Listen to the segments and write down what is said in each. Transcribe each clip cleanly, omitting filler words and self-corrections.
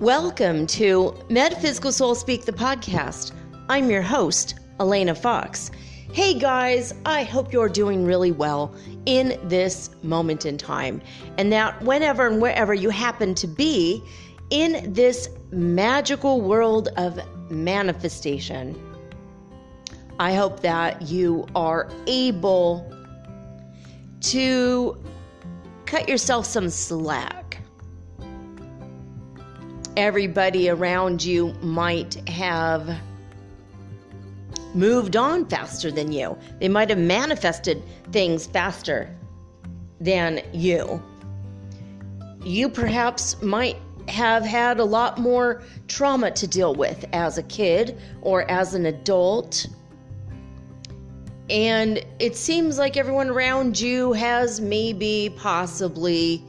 Welcome to Metaphysical Soul Speak, the podcast. I'm your host, Elena Fox. Hey guys, I hope you're doing really well in this moment in time, and that whenever and wherever you happen to be in this magical world of manifestation, I hope that you are able to cut yourself some slack. Everybody around you might have moved on faster than you. They might have manifested things faster than you. You perhaps might have had a lot more trauma to deal with as a kid or as an adult. And it seems like everyone around you has maybe possibly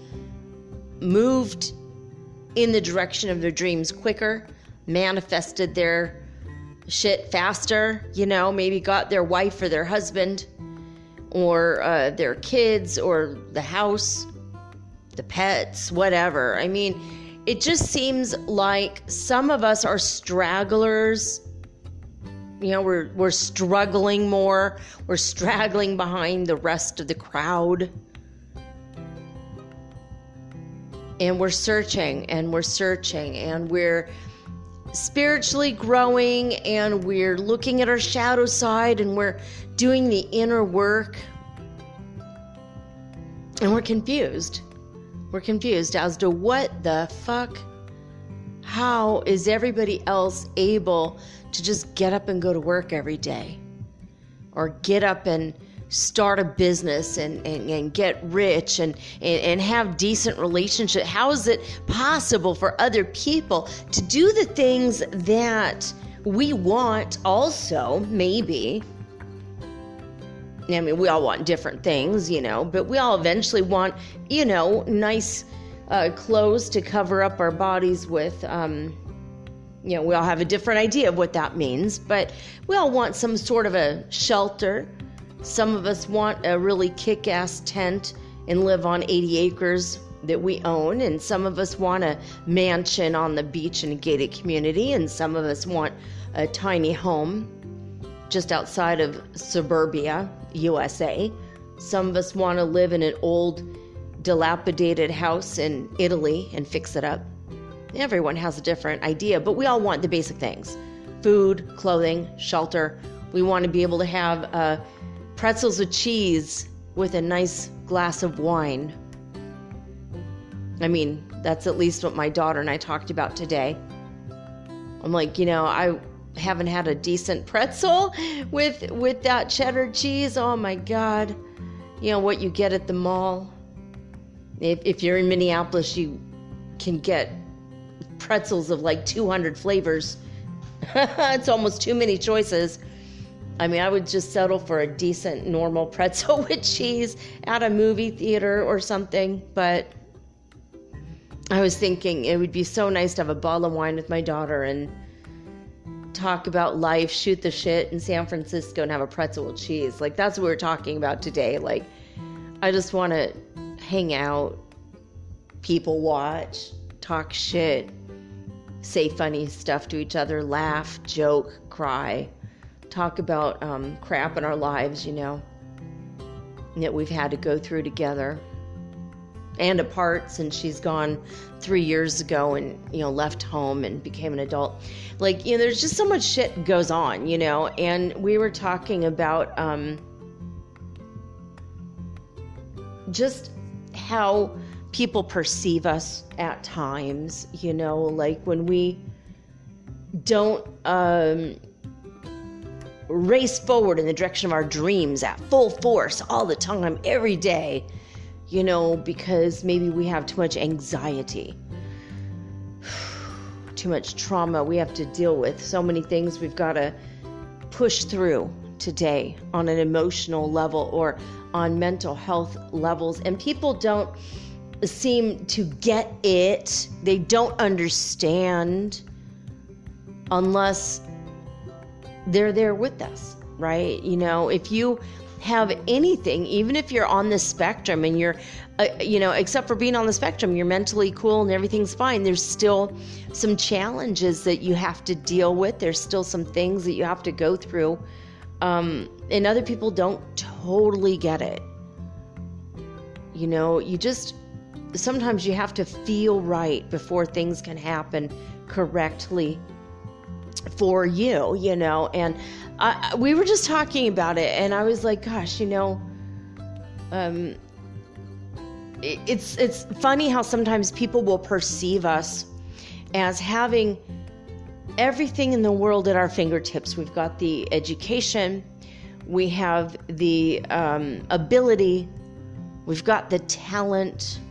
moved in the direction of their dreams quicker, manifested their shit faster, maybe got their wife or their husband or their kids or the house, the pets, whatever. I mean, it just seems like some of us are stragglers. We're struggling more. We're straggling behind the rest of the crowd. And we're searching and we're spiritually growing, and we're looking at our shadow side, and we're doing the inner work. And we're confused. We're confused as to what the fuck, how is everybody else able to just get up and go to work every day? Or get up and start a business and get rich and have decent relationship. How is it possible for other people to do the things that we want also, maybe? I mean, we all want different things, but we all eventually want, nice clothes to cover up our bodies with. We all have a different idea of what that means, but we all want some sort of a shelter. Some of us want a really kick-ass tent and live on 80 acres that we own, and some of us want a mansion on the beach in a gated community, and some of us want a tiny home just outside of suburbia, USA. Some of us want to live in an old, dilapidated house in Italy and fix it up. Everyone has a different idea, but we all want the basic things: food, clothing, shelter. We want to be able to have pretzels with cheese with a nice glass of wine. I mean, that's at least what my daughter and I talked about today. I'm like, I haven't had a decent pretzel with that cheddar cheese. Oh my God. What you get at the mall. If you're in Minneapolis, you can get pretzels of like 200 flavors. It's almost too many choices. I mean, I would just settle for a decent, normal pretzel with cheese at a movie theater or something. But I was thinking it would be so nice to have a bottle of wine with my daughter and talk about life, shoot the shit in San Francisco and have a pretzel with cheese. Like, that's what we're talking about today. Like, I just want to hang out, people watch, talk shit, say funny stuff to each other, laugh, joke, cry. Talk about crap in our lives, that we've had to go through together and apart since she's gone 3 years ago and, left home and became an adult. Like, there's just so much shit goes on, and we were talking about just how people perceive us at times, like when we don't race forward in the direction of our dreams at full force all the time, every day, because maybe we have too much anxiety, too much trauma we have to deal with, so many things we've got to push through today on an emotional level or on mental health levels. And people don't seem to get it. They don't understand unless they're there with us, right? If you have anything, even if you're on the spectrum and you're, except for being on the spectrum, you're mentally cool and everything's fine, there's still some challenges that you have to deal with. There's still some things that you have to go through. And other people don't totally get it. Sometimes you have to feel right before things can happen correctly for you, and we were just talking about it, and I was like, gosh, it's funny how sometimes people will perceive us as having everything in the world at our fingertips. We've got the education, we have the ability, we've got the talent,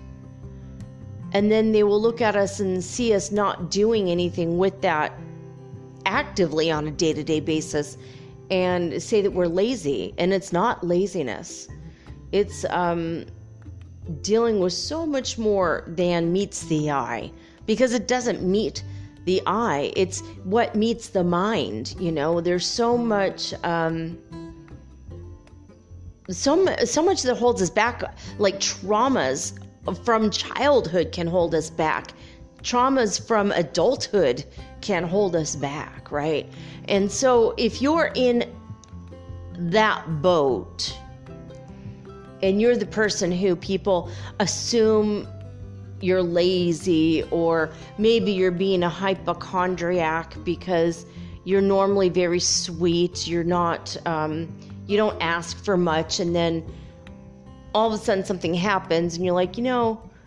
and then they will look at us and see us not doing anything with that actively on a day-to-day basis and say that we're lazy. And it's not laziness. It's dealing with so much more than meets the eye, because it doesn't meet the eye. It's what meets the mind. There's so much that holds us back, like traumas from childhood can hold us back. Traumas from adulthood can hold us back, right? And so if you're in that boat and you're the person who people assume you're lazy, or maybe you're being a hypochondriac because you're normally very sweet, you're not, you don't ask for much, and then all of a sudden something happens and you're like,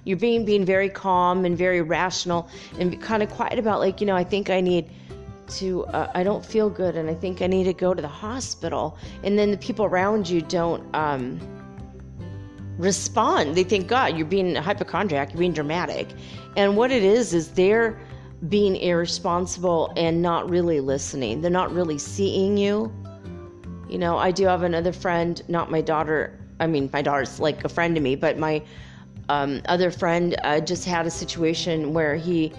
you're being very calm and very rational and kind of quiet about, like, I think I need to, I don't feel good and I think I need to go to the hospital. And then the people around you don't respond. They think, God, you're being a hypochondriac, you're being dramatic. And what it is they're being irresponsible and not really listening. They're not really seeing you. I do have another friend, not my daughter. I mean, my daughter's like a friend to me, but my other friend just had a situation where he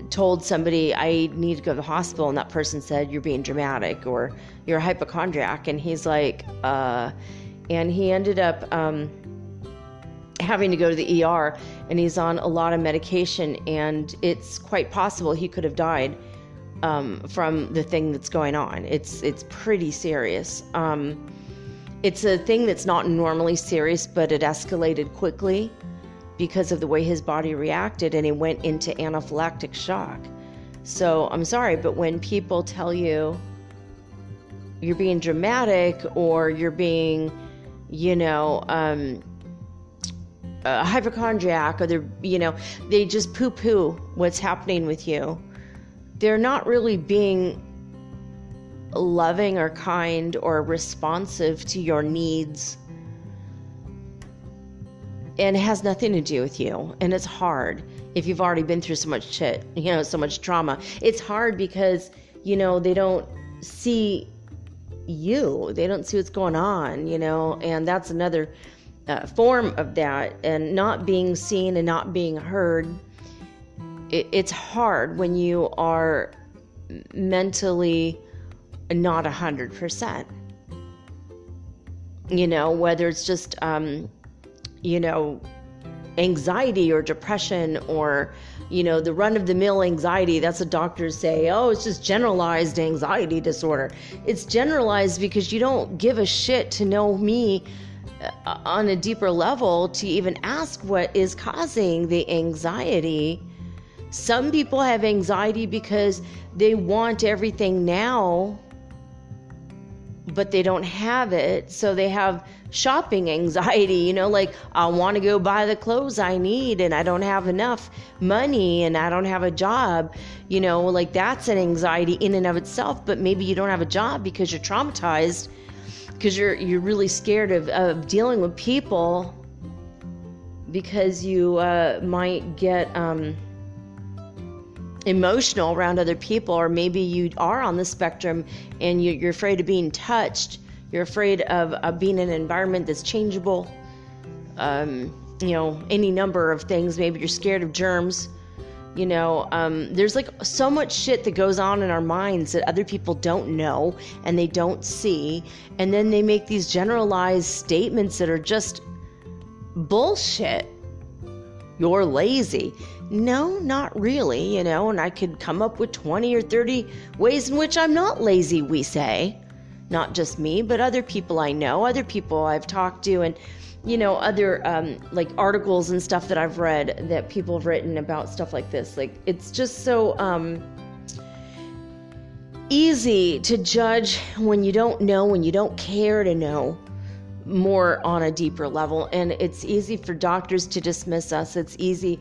told somebody, I need to go to the hospital, and that person said, you're being dramatic, or you're a hypochondriac. And he's like, and he ended up having to go to the ER, and he's on a lot of medication, and it's quite possible he could have died from the thing that's going on. It's pretty serious. It's a thing that's not normally serious, but it escalated quickly because of the way his body reacted, and he went into anaphylactic shock. So I'm sorry, but when people tell you you're being dramatic, or you're being, a hypochondriac, or they just poo-poo what's happening with you, they're not really being loving or kind or responsive to your needs, and it has nothing to do with you. And it's hard if you've already been through so much shit, so much trauma. It's hard because they don't see you, they don't see what's going on, and that's another form of that. And not being seen and not being heard, it's hard when you are mentally not 100%, whether it's just, anxiety or depression, or, the run-of-the-mill anxiety. That's what doctors say. Oh, it's just generalized anxiety disorder. It's generalized because you don't give a shit to know me on a deeper level to even ask what is causing the anxiety. Some people have anxiety because they want everything now, but they don't have it. So they have shopping anxiety, like, I want to go buy the clothes I need and I don't have enough money and I don't have a job, like that's an anxiety in and of itself. But maybe you don't have a job because you're traumatized, because you're really scared of dealing with people, because you might get emotional around other people, or maybe you are on the spectrum and you're afraid of being touched. You're afraid of being in an environment that's changeable. Any number of things. Maybe you're scared of germs. There's like so much shit that goes on in our minds that other people don't know and they don't see. And then they make these generalized statements that are just bullshit. You're lazy. No, not really, and I could come up with 20 or 30 ways in which I'm not lazy, we say. Not just me, but other people I know, other people I've talked to, and, other like articles and stuff that I've read that people have written about stuff like this. Like, it's just so easy to judge when you don't know, when you don't care to know more on a deeper level. And it's easy for doctors to dismiss us. It's easy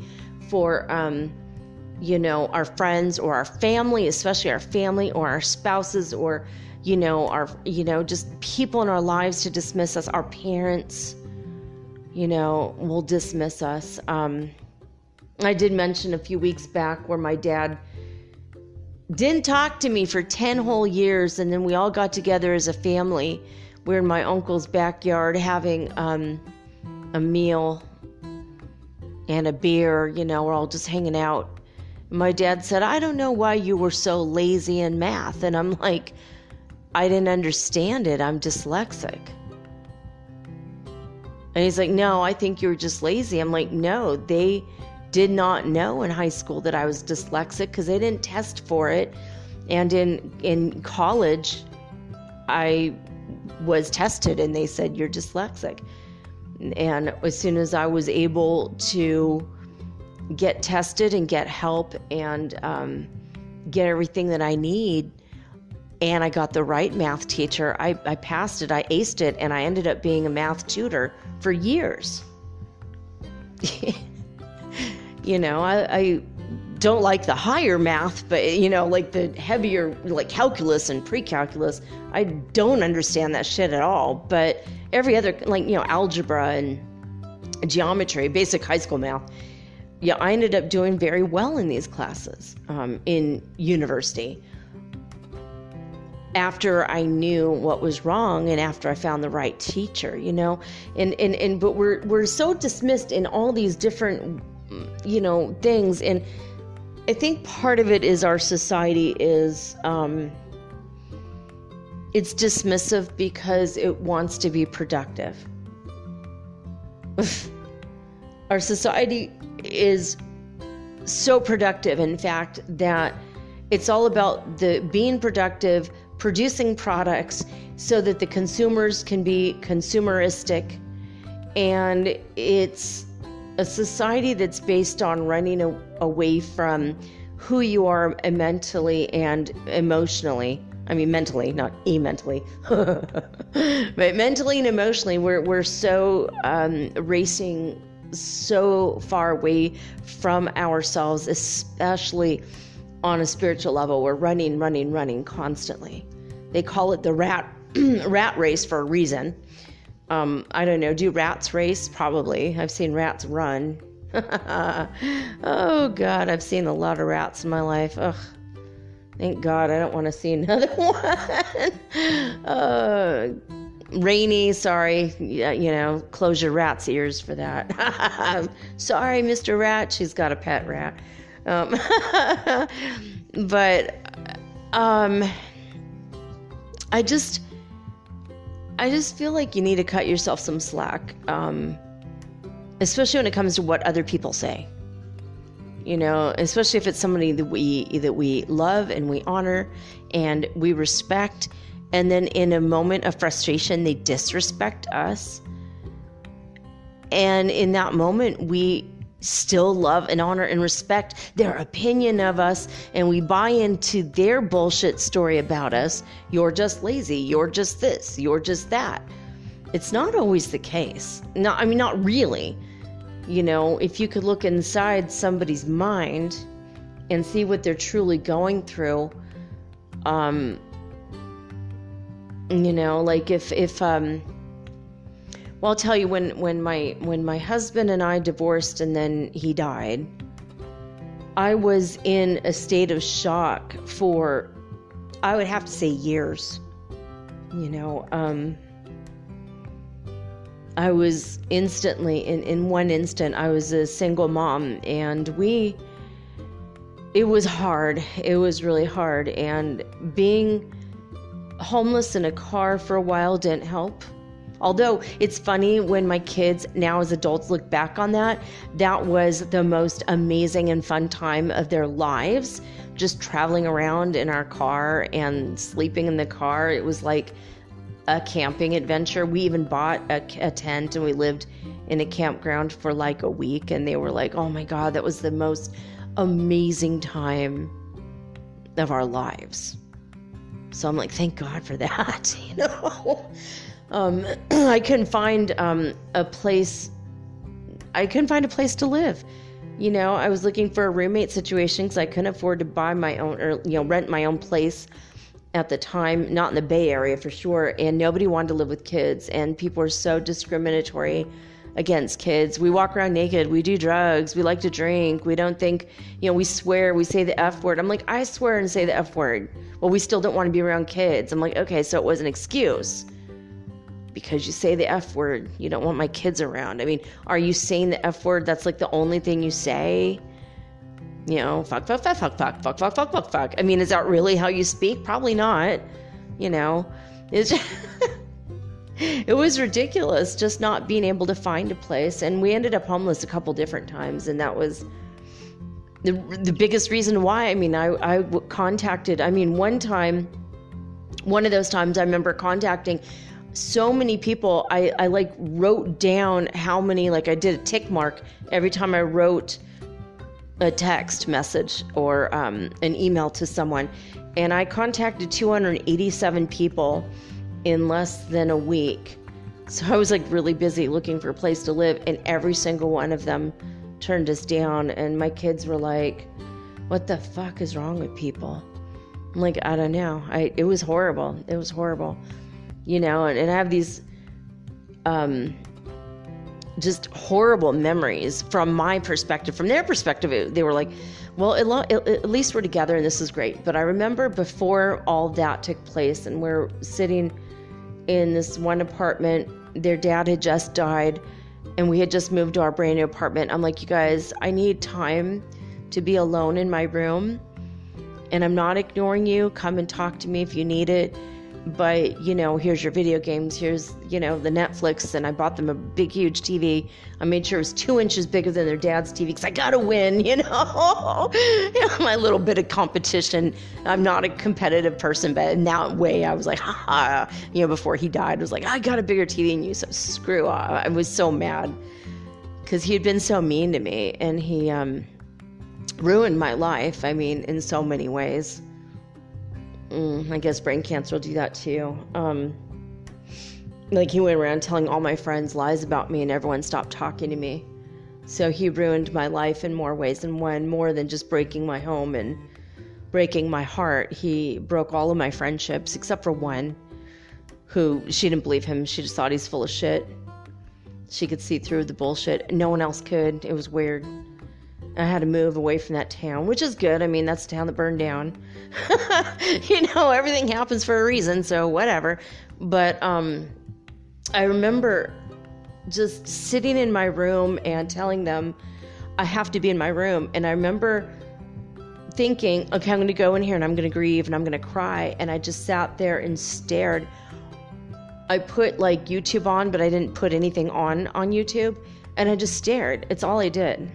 for, our friends or our family, especially our family or our spouses, or, just people in our lives to dismiss us. Our parents, will dismiss us. I did mention a few weeks back where my dad didn't talk to me for 10 whole years. And then we all got together as a family. We're in my uncle's backyard having a meal and a beer, we're all just hanging out. My dad said, I don't know why you were so lazy in math. And I'm like, I didn't understand it. I'm dyslexic. And he's like, no, I think you were just lazy. I'm like, no, they did not know in high school that I was dyslexic because they didn't test for it. And in college, I was tested and they said, you're dyslexic. And as soon as I was able to get tested and get help and get everything that I need, and I got the right math teacher, I passed it, I aced it, and I ended up being a math tutor for years. I don't like the higher math, but, like the heavier, like calculus and pre-calculus, I don't understand that shit at all. But every other, like, algebra and geometry, basic high school math, I ended up doing very well in these classes in university. After I knew what was wrong and after I found the right teacher, but we're so dismissed in all these different, things. And I think part of it is our society is, it's dismissive because it wants to be productive. Our society is so productive, in fact, that it's all about the being productive, producing products so that the consumers can be consumeristic. And it's a society that's based on running away from who you are mentally and emotionally. I mean, mentally, not mentally, but mentally and emotionally, we're so racing so far away from ourselves, especially on a spiritual level. We're running constantly. They call it the rat race for a reason. I don't know. Do rats race? Probably. I've seen rats run. Oh God, I've seen a lot of rats in my life. Ugh. Thank God I don't want to see another one. Rainy, sorry. Yeah, close your rat's ears for that. Sorry, Mr. Rat. She's got a pet rat. But I just feel like you need to cut yourself some slack, especially when it comes to what other people say. Especially if it's somebody that we love and we honor and we respect, and then in a moment of frustration they disrespect us, and in that moment we still love and honor and respect their opinion of us, and we buy into their bullshit story about us. You're just lazy. You're just this. You're just that. It's not always the case. No, I mean, not really. You know, if you could look inside somebody's mind and see what they're truly going through, you know, like if well, I'll tell you, when my husband and I divorced and then he died, I was in a state of shock for, I would have to say, years. You know, I was instantly, in one instant, I was a single mom, and it was hard. It was really hard, and being homeless in a car for a while didn't help. Although it's funny, when my kids now as adults look back on that, that was the most amazing and fun time of their lives, just traveling around in our car and sleeping in the car. It was like a camping adventure. We even bought a tent, and we lived in a campground for like a week, and they were like, oh my God, that was the most amazing time of our lives. So I'm like, thank God for that, you know? I couldn't find a place to live. You know, I was looking for a roommate situation because I couldn't afford to buy my own, or, you know, rent my own place at the time, not in the Bay Area for sure. And nobody wanted to live with kids, and people are so discriminatory against kids. We walk around naked. We do drugs. We like to drink. We don't think, you know, we swear, we say the F word. I'm like, I swear and say the F word. Well, we still don't want to be around kids. I'm like, okay, so it was an excuse. Because you say the F word, you don't want my kids around. I mean, are you saying the F word? That's like the only thing you say? You know, fuck, fuck, fuck, fuck, fuck, fuck, fuck, fuck, fuck, fuck. I mean, is that really how you speak? Probably not. You know, it's just it was ridiculous just not being able to find a place. And we ended up homeless a couple different times. And that was the biggest reason why. I mean, I contacted, I mean, one of those times I remember contacting so many people. I like wrote down how many, like I did a tick mark every time I wrote a text message or an email to someone. And I contacted 287 people in less than a week. So I was like really busy looking for a place to live, and every single one of them turned us down. And my kids were like, what the fuck is wrong with people? I'm like, I don't know. It was horrible. It was horrible. You know, and I have these just horrible memories from my perspective. From their perspective, they were like, well, at least we're together and this is great. But I remember before all that took place, and we're sitting in this one apartment, their dad had just died, and we had just moved to our brand new apartment. I'm like, you guys, I need time to be alone in my room, and I'm not ignoring you. Come and talk to me if you need it. But, you know, here's your video games, here's, you know, the Netflix, and I bought them a big, huge TV. I made sure it was 2 inches bigger than their dad's TV, because I gotta win, you know? You know, my little bit of competition. I'm not a competitive person, but in that way, I was like, haha, you know, before he died, I was like, I got a bigger TV than you, so screw off. I was so mad, because he had been so mean to me, and he ruined my life, I mean, in so many ways. I guess brain cancer will do that too. Like, he went around telling all my friends lies about me, and everyone stopped talking to me. So he ruined my life in more ways than one, more than just breaking my home and breaking my heart. He broke all of my friendships except for one, who, she didn't believe him. She just thought he's full of shit. She could see through the bullshit. No one else could. It was weird. I had to move away from that town, which is good. I mean, that's the town that burned down. You know, everything happens for a reason, so whatever. But I remember just sitting in my room and telling them I have to be in my room. And I remember thinking, okay, I'm going to go in here and I'm going to grieve and I'm going to cry. And I just sat there and stared. I put like YouTube on, but I didn't put anything on YouTube. And I just stared. It's all I did.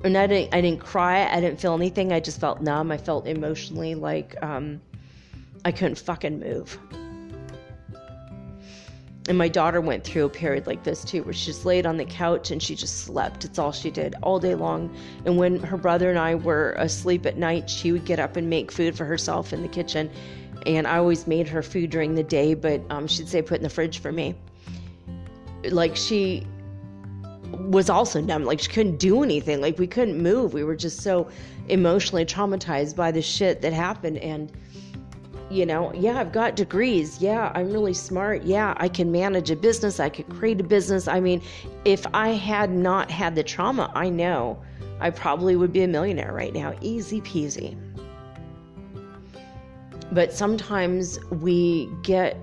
And I didn't cry. I didn't feel anything. I just felt numb. I felt emotionally like I couldn't fucking move. And my daughter went through a period like this too, where she just laid on the couch and she just slept. It's all she did all day long. And when her brother and I were asleep at night, she would get up and make food for herself in the kitchen. And I always made her food during the day, but she'd say put in the fridge for me. Like, she was also numb. Like, she couldn't do anything. Like, we couldn't move. We were just so emotionally traumatized by the shit that happened. And you know, yeah, I've got degrees. Yeah, I'm really smart. Yeah, I can manage a business. I could create a business. I mean, if I had not had the trauma, I know I probably would be a millionaire right now. Easy peasy. But sometimes we get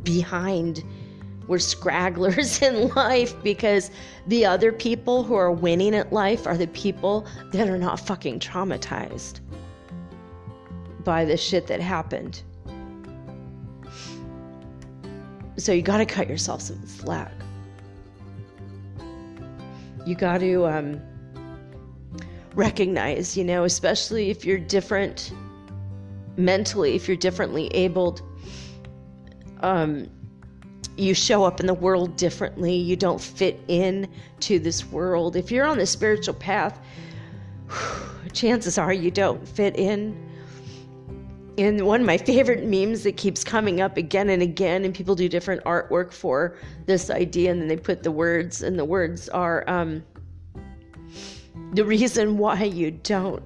behind. We're scragglers in life because the other people who are winning at life are the people that are not fucking traumatized by the shit that happened. So you got to cut yourself some slack. You got to recognize, you know, especially if you're different mentally, if you're differently abled, you show up in the world differently. You don't fit in to this world. If you're on the spiritual path, chances are you don't fit in. And one of my favorite memes that keeps coming up again and again, and people do different artwork for this idea, and then they put the words, and the words are, the reason why you don't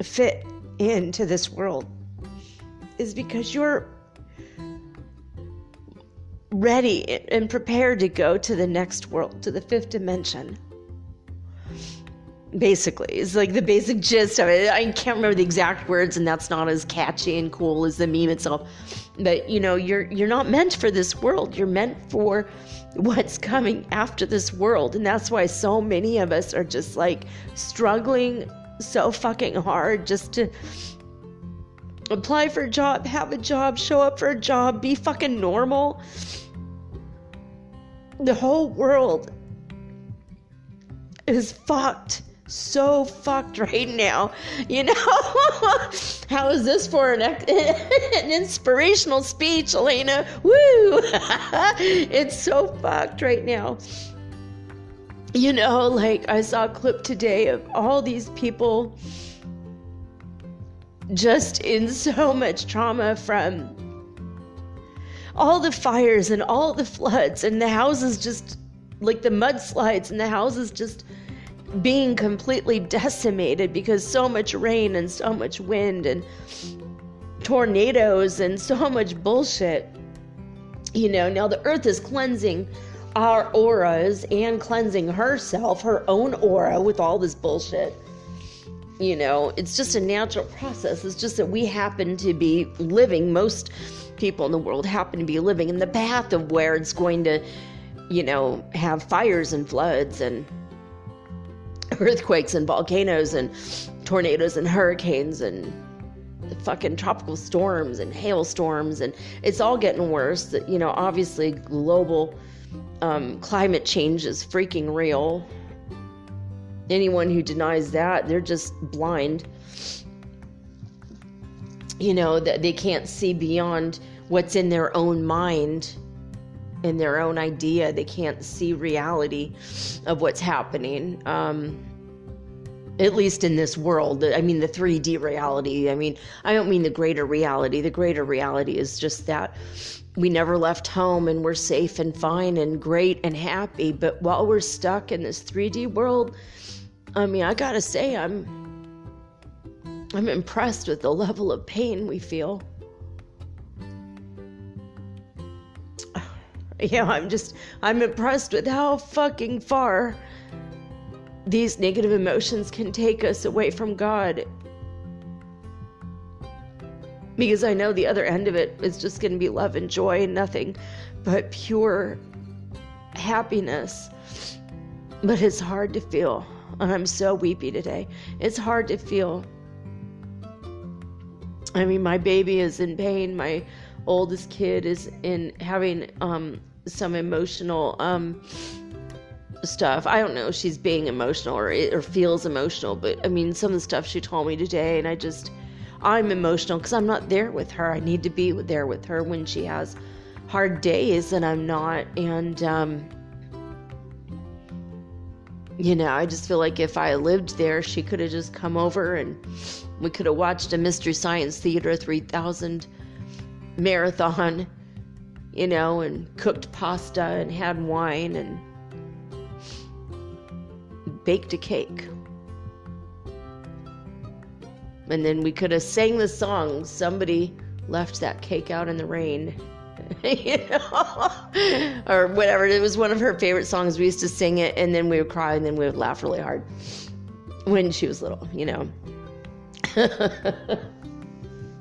fit into this world is because you're ready and prepared to go to the next world, to the fifth dimension. Basically, it's like the basic gist of it. I can't remember the exact words, and that's not as catchy and cool as the meme itself. But you know, you're not meant for this world. You're meant for what's coming after this world, and that's why so many of us are just like struggling so fucking hard just to apply for a job, have a job, show up for a job, be fucking normal. The whole world is fucked. So fucked right now, you know. How is this for an inspirational speech, Elena? Woo! It's so fucked right now. You know, like I saw a clip today of all these people just in so much trauma from all the fires and all the floods and the houses just like the mudslides and the houses just being completely decimated because so much rain and so much wind and tornadoes and so much bullshit. You know, now the earth is cleansing our auras and cleansing herself, her own aura with all this bullshit. You know, it's just a natural process. It's just that we happen to be living, most people in the world happen to be living in the path of where it's going to, you know, have fires and floods and earthquakes and volcanoes and tornadoes and hurricanes and the fucking tropical storms and hailstorms, and it's all getting worse. That, you know, obviously global climate change is freaking real. Anyone who denies that, they're just blind. You know, that they can't see beyond what's in their own mind in their own idea. They can't see reality of what's happening, at least in this world. I mean, the 3D reality. I mean, I don't mean the greater reality. The greater reality is just that we never left home and we're safe and fine and great and happy. But while we're stuck in this 3D world, I mean, I gotta say, I'm impressed with the level of pain we feel. Yeah, I'm impressed with how fucking far these negative emotions can take us away from God. Because I know the other end of it is just going to be love and joy and nothing but pure happiness. But it's hard to feel. And I'm so weepy today. It's hard to feel. I mean, my baby is in pain. My oldest kid is having some emotional stuff. I don't know if she's being emotional or feels emotional, but I mean, some of the stuff she told me today, and I'm emotional because I'm not there with her. I need to be there with her when she has hard days, and I'm not. And, you know, I just feel like if I lived there, she could have just come over and we could have watched a Mystery Science Theater 3000 marathon, you know, and cooked pasta and had wine and baked a cake. And then we could have sang the song, Somebody Left That Cake Out in the Rain, you know, or whatever. It was one of her favorite songs. We used to sing it, and then we would cry, and then we would laugh really hard when she was little, you know.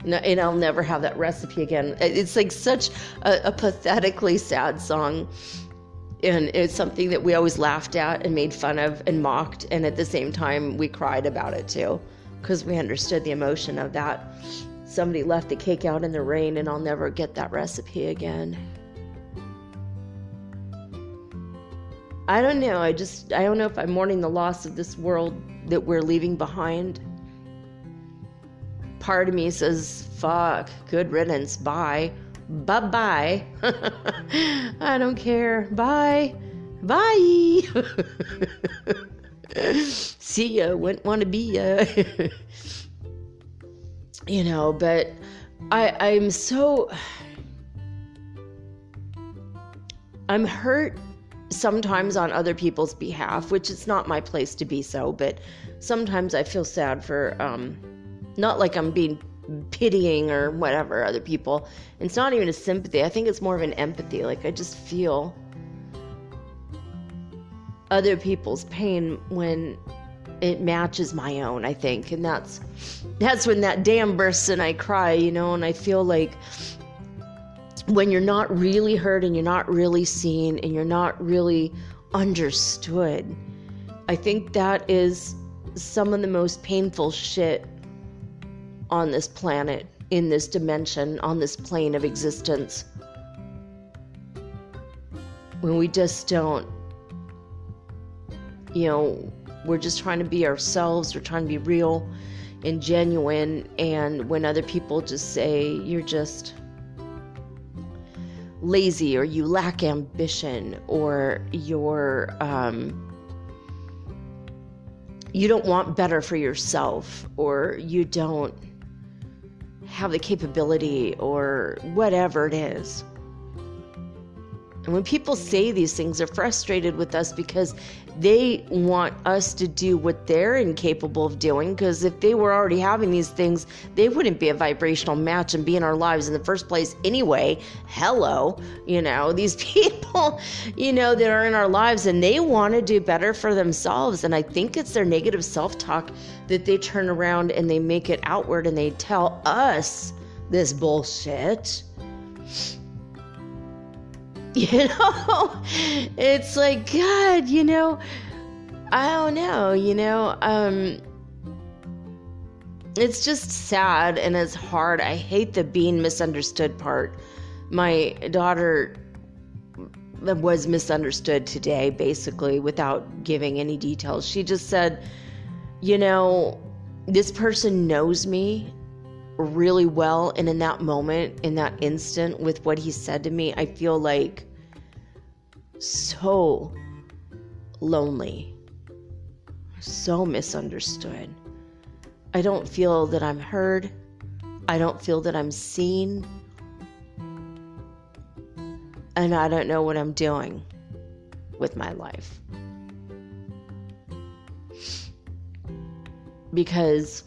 No, and I'll never have that recipe again. It's like such a pathetically sad song. And it's something that we always laughed at and made fun of and mocked. And at the same time, we cried about it too, because we understood the emotion of that. Somebody left the cake out in the rain, and I'll never get that recipe again. I don't know. I don't know if I'm mourning the loss of this world that we're leaving behind. Part of me says, fuck, good riddance, bye. Bye-bye. I don't care. Bye. Bye. See ya. Wouldn't want to be ya. You know, but I'm hurt sometimes on other people's behalf, which it's not my place to be so, but sometimes I feel sad for, not like I'm being pitying or whatever other people. It's not even a sympathy. I think it's more of an empathy. Like, I just feel other people's pain when it matches my own, I think. And that's when that dam bursts and I cry, you know, and I feel like when you're not really heard and you're not really seen and you're not really understood, I think that is some of the most painful shit on this planet, in this dimension, on this plane of existence. When we just don't, you know, we're just trying to be ourselves, we're trying to be real and genuine, and when other people just say you're just lazy or you lack ambition or you're you don't want better for yourself, or you don't have the capability, or whatever it is. And when people say these things, they're frustrated with us because they want us to do what they're incapable of doing, because if they were already having these things, they wouldn't be a vibrational match and be in our lives in the first place anyway. Hello, you know, these people, you know, that are in our lives and they want to do better for themselves. And I think it's their negative self-talk that they turn around and they make it outward and they tell us this bullshit. You know, it's like, God, you know, I don't know, you know, it's just sad and it's hard. I hate the being misunderstood part. My daughter was misunderstood today, basically, without giving any details. She just said, you know, this person knows me really well, and in that moment, in that instant, with what he said to me, I feel like so lonely, so misunderstood. I don't feel that I'm heard. I don't feel that I'm seen. And I don't know what I'm doing with my life. Because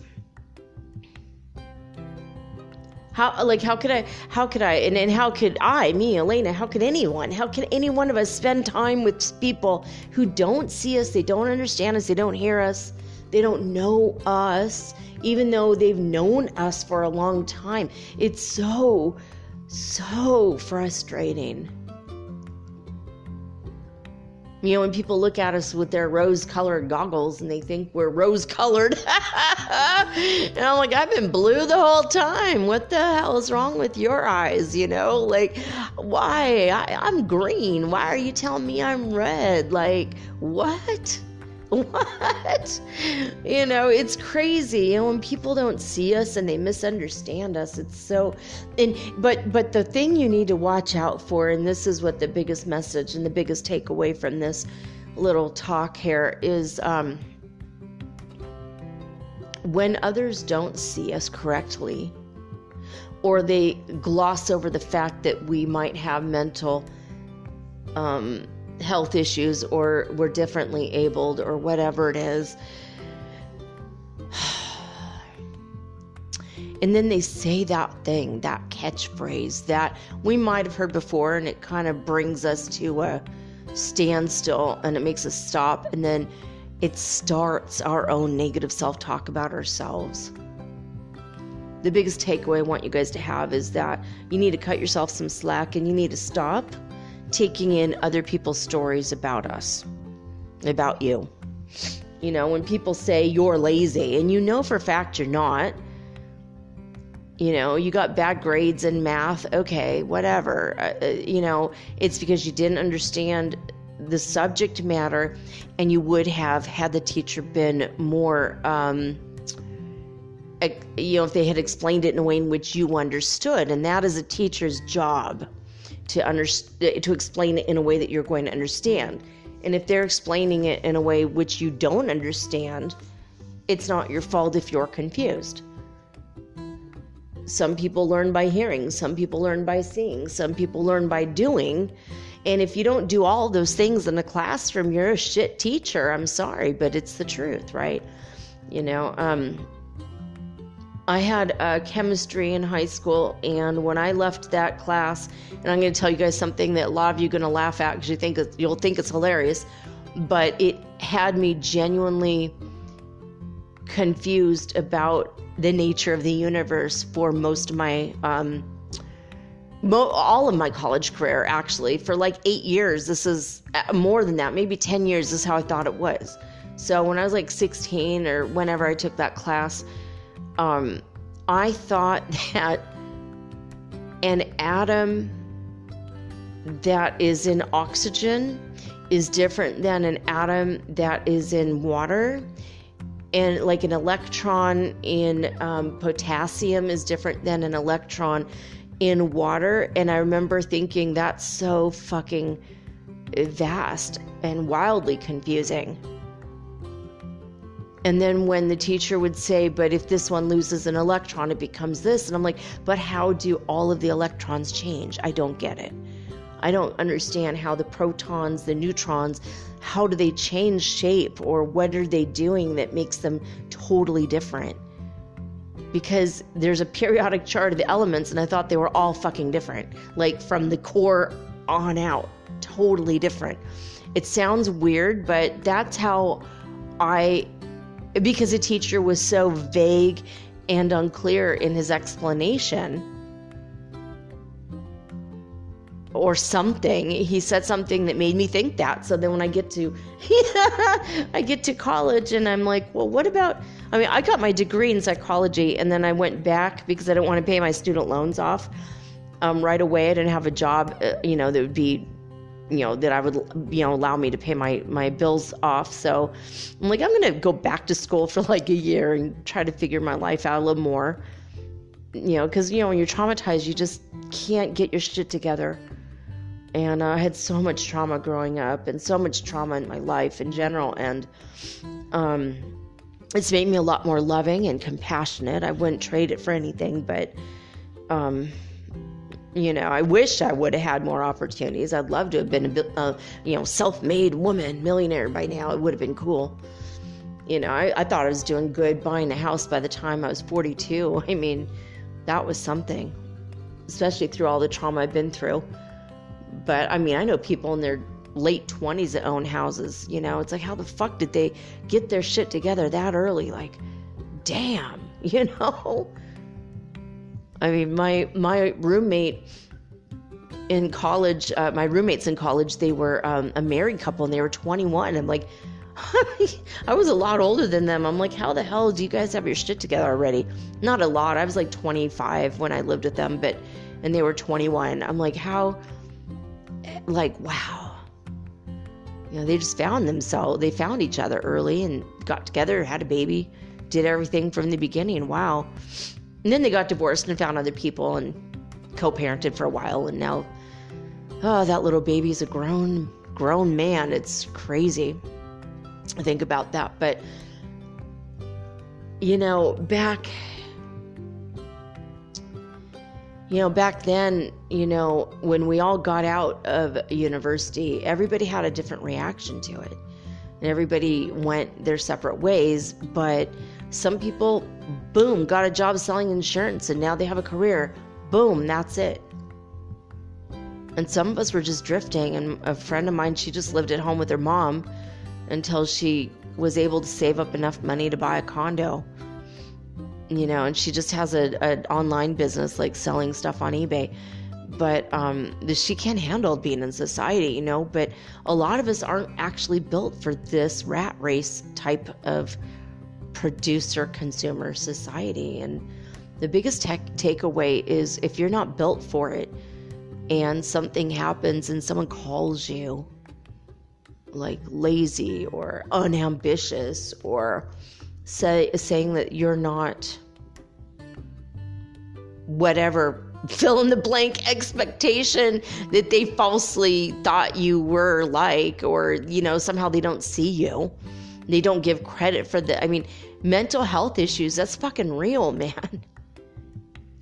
how could I, and how could I, me, Elena, how could any one of us spend time with people who don't see us, they don't understand us, they don't hear us, they don't know us, even though they've known us for a long time? It's so frustrating. You know, when people look at us with their rose-colored goggles and they think we're rose-colored. And I'm like, I've been blue the whole time. What the hell is wrong with your eyes, you know? Like, why? I'm green. Why are you telling me I'm red? Like, what? What? It's crazy. When people don't see us and they misunderstand us, it's so, but the thing you need to watch out for, and this is what the biggest message and the biggest takeaway from this little talk here is, when others don't see us correctly, or they gloss over the fact that we might have mental health issues, or we're differently abled, or whatever it is, and then they say that thing, that catchphrase that we might have heard before, and it kind of brings us to a standstill, and it makes us stop, and then it starts our own negative self-talk about ourselves. The biggest takeaway I want you guys to have is that you need to cut yourself some slack, and you need to stop taking in other people's stories about us, about you. When people say you're lazy, and for a fact you're not, you got bad grades in math, okay, whatever. It's because you didn't understand the subject matter, and you would have had the teacher been more, if they had explained it in a way in which you understood, and that is a teacher's job, to explain it in a way that you're going to understand. And if they're explaining it in a way which you don't understand, it's not your fault if you're confused. Some people learn by hearing, some people learn by seeing, some people learn by doing. And if you don't do all those things in the classroom, you're a shit teacher. I'm sorry, but it's the truth, right? I had chemistry in high school, and when I left that class, and I'm going to tell you guys something that a lot of you are going to laugh at because you'll think it's hilarious, but it had me genuinely confused about the nature of the universe for most of my, all of my college career, actually. For like 8 years, this is more than that, maybe 10 years, this is how I thought it was. So when I was like 16 or whenever I took that class, I thought that an atom that is in oxygen is different than an atom that is in water, and like an electron in potassium is different than an electron in water. And I remember thinking that's so fucking vast and wildly confusing. And then when the teacher would say, but if this one loses an electron, it becomes this. And I'm like, but how do all of the electrons change? I don't get it. I don't understand how the protons, the neutrons, how do they change shape, or what are they doing that makes them totally different? Because there's a periodic chart of the elements, and I thought they were all fucking different. Like from the core on out, totally different. It sounds weird, but that's how because the teacher was so vague and unclear in his explanation or something. He said something that made me think that. So then when I get to college, and I'm like, well, what about, I got my degree in psychology, and then I went back because I didn't want to pay my student loans off right away. I didn't have a job, that would be, that I would, allow me to pay my bills off. So I'm like, I'm going to go back to school for like a year and try to figure my life out a little more, because, when you're traumatized, you just can't get your shit together. And I had so much trauma growing up, and so much trauma in my life in general. And it's made me a lot more loving and compassionate. I wouldn't trade it for anything, but, I wish I would have had more opportunities. I'd love to have been a self-made woman, millionaire by now. It would have been cool. I thought I was doing good buying a house by the time I was 42. That was something, especially through all the trauma I've been through. But I know people in their late 20s that own houses. It's like, how the fuck did they get their shit together that early? Like, damn, my roommate in college, my roommates in college, they were a married couple, and they were 21. I'm like, I was a lot older than them. I'm like, how the hell do you guys have your shit together already? Not a lot. I was like 25 when I lived with them, and they were 21. I'm like, how, like, wow. They just found themselves. They found each other early and got together, had a baby, did everything from the beginning. Wow. And then they got divorced and found other people and co-parented for a while. And now, that little baby's a grown man. It's crazy. I think about that. But, back then, when we all got out of university, everybody had a different reaction to it. And everybody went their separate ways. But some people, boom, got a job selling insurance and now they have a career. Boom, that's it. And some of us were just drifting. And a friend of mine, she just lived at home with her mom until she was able to save up enough money to buy a condo. And she just has an online business, like selling stuff on eBay. But she can't handle being in society, But a lot of us aren't actually built for this rat race type of producer-consumer society. And the biggest takeaway is if you're not built for it and something happens and someone calls you like lazy or unambitious or saying that you're not whatever fill in the blank expectation that they falsely thought you were like, or somehow they don't see you, they don't give credit for mental health issues, that's fucking real, man.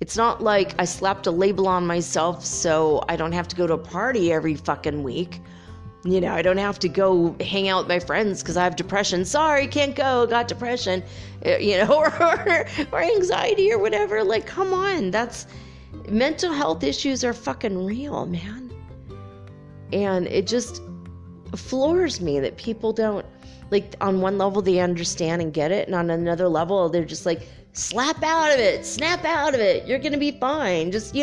It's not like I slapped a label on myself so I don't have to go to a party every fucking week. I don't have to go hang out with my friends because I have depression. Sorry, can't go, got depression, or anxiety or whatever. Like, come on, mental health issues are fucking real, man. And it just floors me that people don't, like, on one level they understand and get it, and on another level they're just like, snap out of it, you're gonna be fine, just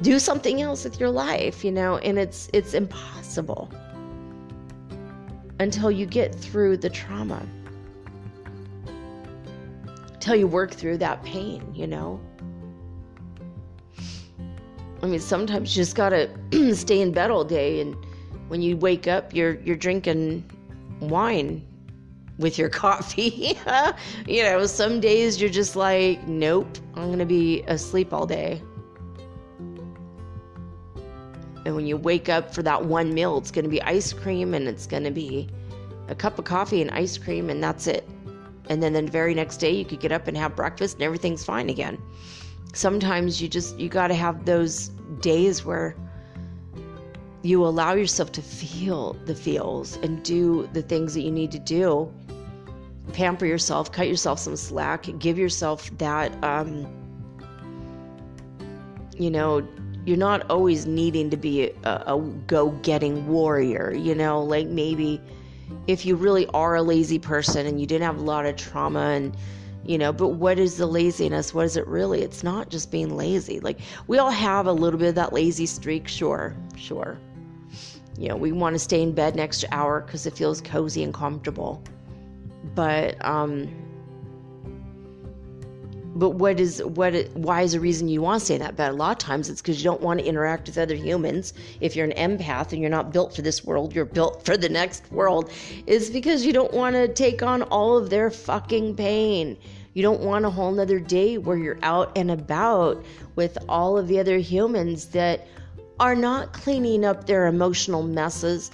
do something else with your life, and it's impossible until you get through the trauma, until you work through that pain. Sometimes you just gotta stay in bed all day, and when you wake up, you're drinking wine with your coffee. Some days you're just like, nope, I'm gonna be asleep all day. And when you wake up for that one meal, it's going to be ice cream, and it's going to be a cup of coffee and ice cream, and that's it. And then the very next day you could get up and have breakfast and everything's fine again. Sometimes you got to have those days where you allow yourself to feel the feels and do the things that you need to do. Pamper yourself, cut yourself some slack, give yourself that, you're not always needing to be a go-getting warrior, like maybe if you really are a lazy person and you didn't have a lot of trauma and, but what is the laziness? What is it really? It's not just being lazy. Like, we all have a little bit of that lazy streak. Sure. We want to stay in bed an extra hour because it feels cozy and comfortable. But why is the reason you want to stay in that bed? A lot of times it's because you don't want to interact with other humans. If you're an empath and you're not built for this world, you're built for the next world. It's because you don't want to take on all of their fucking pain. You don't want a whole nother day where you're out and about with all of the other humans that are not cleaning up their emotional messes.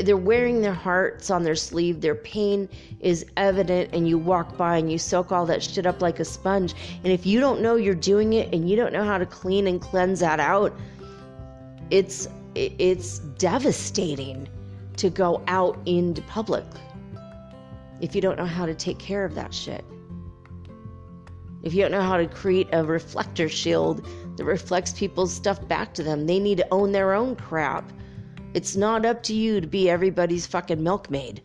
They're wearing their hearts on their sleeve. Their pain is evident, and you walk by and you soak all that shit up like a sponge. And if you don't know you're doing it and you don't know how to clean and cleanse that out, it's devastating to go out into public if you don't know how to take care of that shit. If you don't know how to create a reflector shield that reflects people's stuff back to them, they need to own their own crap. It's not up to you to be everybody's fucking milkmaid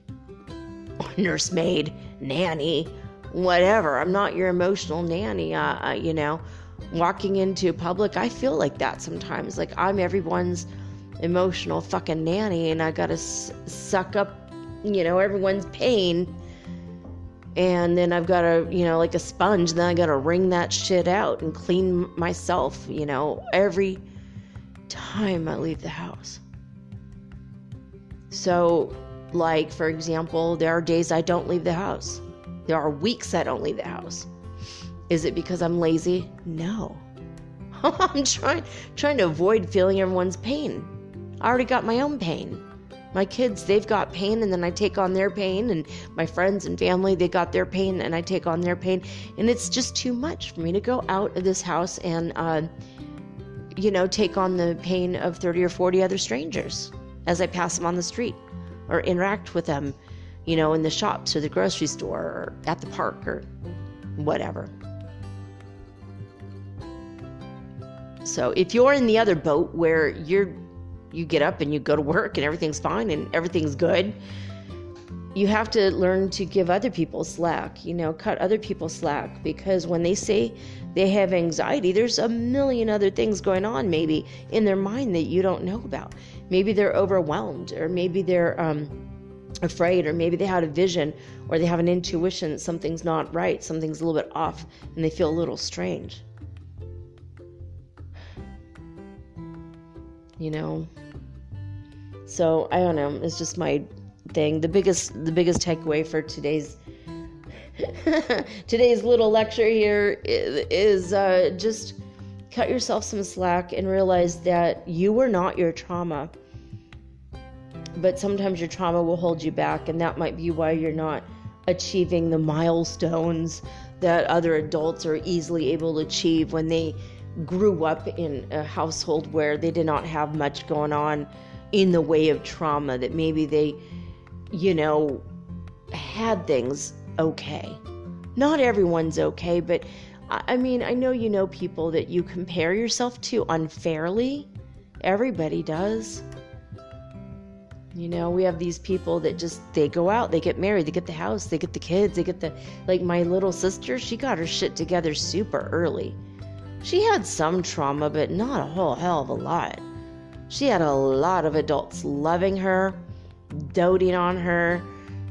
or nursemaid, nanny, whatever. I'm not your emotional nanny. Walking into public, I feel like that sometimes. Like, I'm everyone's emotional fucking nanny, and I gotta suck up, everyone's pain. And then I've got to, like a sponge, then I got to wring that shit out and clean myself, every time I leave the house. So, like, for example, there are days I don't leave the house. There are weeks I don't leave the house. Is it because I'm lazy? No. I'm trying to avoid feeling everyone's pain. I already got my own pain. My kids, they've got pain, and then I take on their pain, and my friends and family, they got their pain, and I take on their pain, and it's just too much for me to go out of this house and, take on the pain of 30 or 40 other strangers as I pass them on the street or interact with them, in the shops or the grocery store or at the park or whatever. So if you're in the other boat where you get up and you go to work and everything's fine and everything's good, you have to learn to give other people slack, cut other people slack, because when they say they have anxiety, there's a million other things going on maybe in their mind that you don't know about. Maybe they're overwhelmed, or maybe they're afraid, or maybe they had a vision, or they have an intuition that something's not right, something's a little bit off, and they feel a little strange. So I don't know, it's just my thing. The biggest takeaway for today's little lecture here is just cut yourself some slack and realize that you are not your trauma. But sometimes your trauma will hold you back, and that might be why you're not achieving the milestones that other adults are easily able to achieve when they grew up in a household where they did not have much going on in the way of trauma, that maybe they, had things okay. Not everyone's okay, but I know people that you compare yourself to unfairly. Everybody does. We have these people that they go out, they get married, they get the house, they get the kids, they get like my little sister, she got her shit together super early. She had some trauma, but not a whole hell of a lot. She had a lot of adults loving her, doting on her.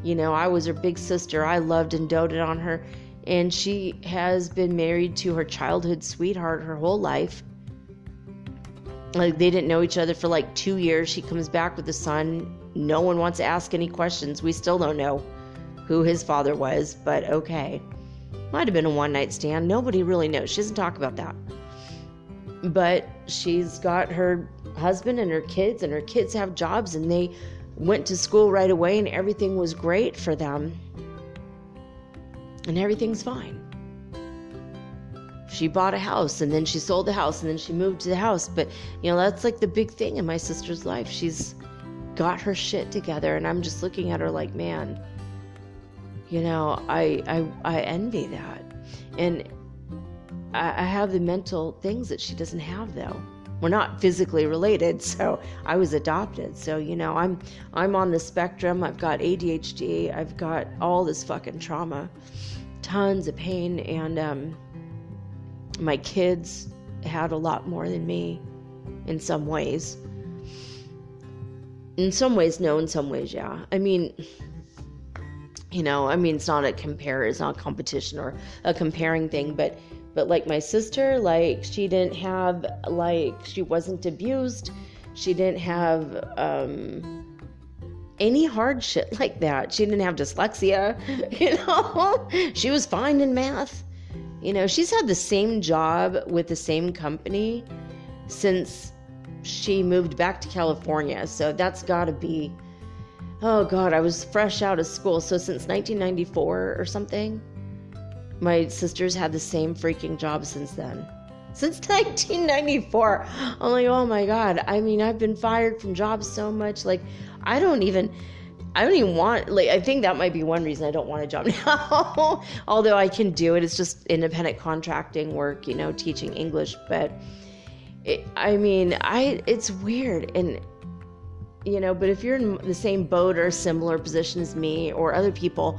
I was her big sister. I loved and doted on her. And she has been married to her childhood sweetheart her whole life. Like, they didn't know each other for like 2 years. She comes back with a son. No one wants to ask any questions. We still don't know who his father was, but okay. Might have been a one-night stand. Nobody really knows. She doesn't talk about that. But she's got her husband and her kids have jobs, and they went to school right away, and everything was great for them. And everything's fine. She bought a house, and then she sold the house, and then she moved to the house. But, that's like the big thing in my sister's life. She's got her shit together, and I'm just looking at her like, man, I envy that. And I have the mental things that she doesn't have, though. We're not physically related, so I was adopted. So, I'm on the spectrum. I've got ADHD. I've got all this fucking trauma, tons of pain, and my kids had a lot more than me in some ways. In some ways, no. In some ways, yeah. It's not it's not a competition or a comparing thing, but like my sister, like, she didn't have, like, she wasn't abused. She didn't have any hard shit like that. She didn't have dyslexia, She was fine in math. She's had the same job with the same company since she moved back to California. So that's got to be, oh God, I was fresh out of school. So since 1994 or something. My sister's had the same freaking job since then. Since 1994. I'm like, oh my God. I've been fired from jobs so much. Like, I don't even want, like, I think that might be one reason I don't want a job now. Although I can do it. It's just independent contracting work, teaching English. But it's weird. And, but if you're in the same boat or a similar position as me or other people,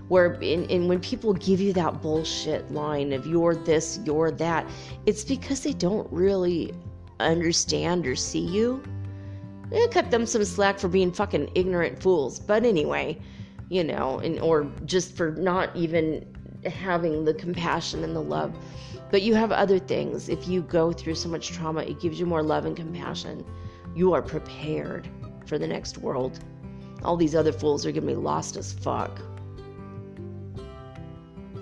where when people give you that bullshit line of you're this, you're that, it's because they don't really understand or see you. Cut them some slack for being fucking ignorant fools. But anyway, or just for not even having the compassion and the love. But you have other things. If you go through so much trauma, it gives you more love and compassion. You are prepared for the next world. All these other fools are going to be lost as fuck.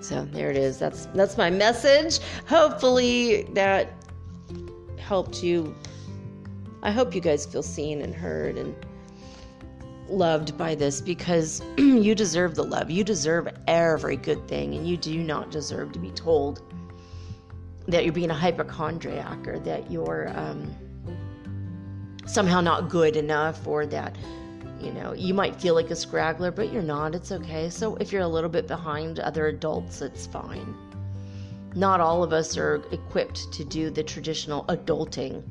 So there it is. That's my message. Hopefully that helped you. I hope you guys feel seen and heard and loved by this, because you deserve the love. You deserve every good thing, and you do not deserve to be told that you're being a hypochondriac, or that you're somehow not good enough, or that, you know, you might feel like a scraggler, but you're not. It's okay. So if you're a little bit behind other adults, it's fine. Not all of us are equipped to do the traditional adulting.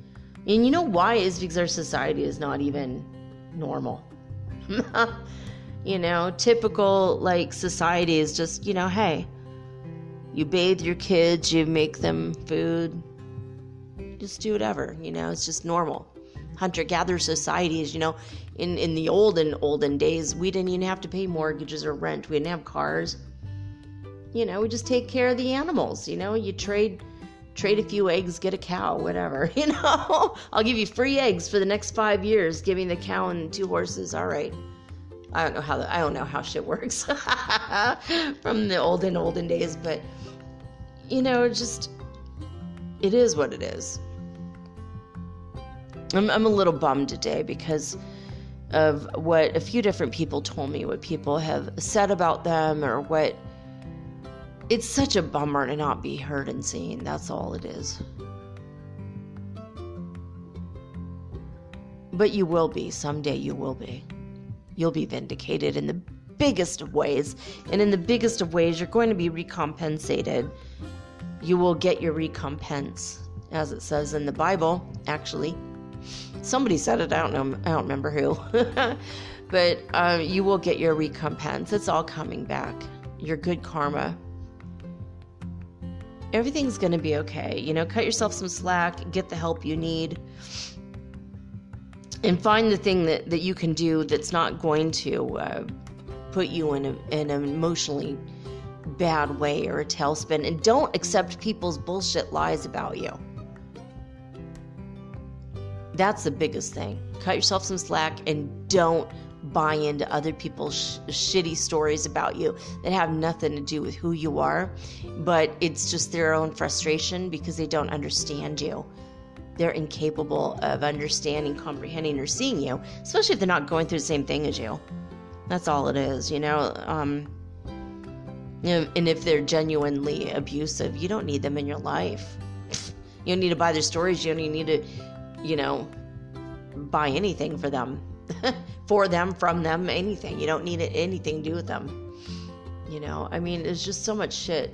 And you know why? Is because our society is not even normal. You know, typical, like, society is just, you know, hey, you bathe your kids, you make them food, just do whatever, you know, it's just normal. Hunter-gatherer societies, you know, in the olden days, we didn't even have to pay mortgages or rent. We didn't have cars. You know, we just take care of the animals. You know, you trade a few eggs, get a cow, whatever. You know, I'll give you free eggs for the next 5 years. Give me the cow and 2 horses. All right. I don't know how shit works from the olden days, but you know, it is what it is. I'm a little bummed today because of what a few different people told me, what people have said about them, or what. It's such a bummer to not be heard and seen. That's all it is. But you will be. Someday you will be. You'll be vindicated in the biggest of ways. And in the biggest of ways, you're going to be recompensated. You will get your recompense, as it says in the Bible, actually. Somebody said it. I don't remember who. But you will get your recompense. It's all coming back. Your good karma. Everything's going to be okay. You know, cut yourself some slack, get the help you need, and find the thing that you can do that's not going to put you in an emotionally bad way or a tailspin. And don't accept people's bullshit lies about you. That's the biggest thing. Cut yourself some slack and don't buy into other people's shitty stories about you that have nothing to do with who you are, but it's just their own frustration because they don't understand you. They're incapable of understanding, comprehending, or seeing you, especially if they're not going through the same thing as you. That's all it is, you know. And if they're genuinely abusive, you don't need them in your life. You don't need to buy their stories. You don't even need to, you know, buy anything for them. For them, from them, anything. You don't need anything to do with them. You know, I mean, there's just so much shit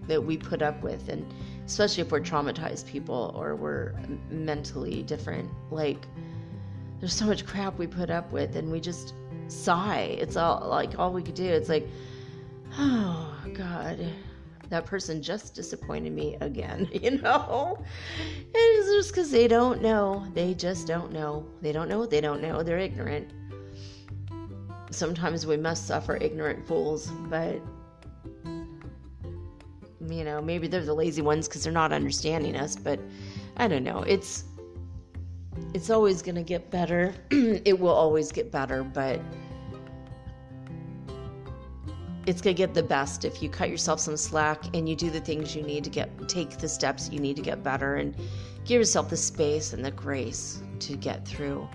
that we put up with, and especially if we're traumatized people or we're mentally different. Like, there's so much crap we put up with, and we just sigh. It's all we could do. It's like, oh God, that person just disappointed me again, you know? And it's just because they don't know. They just don't know. They don't know what they don't know. They're ignorant. Sometimes we must suffer ignorant fools, but, you know, maybe they're the lazy ones because they're not understanding us, but I don't know. It's always going to get better. It will always get better, but it's going to get the best if you cut yourself some slack and you do the things you need to take the steps you need to get better, and give yourself the space and the grace to get through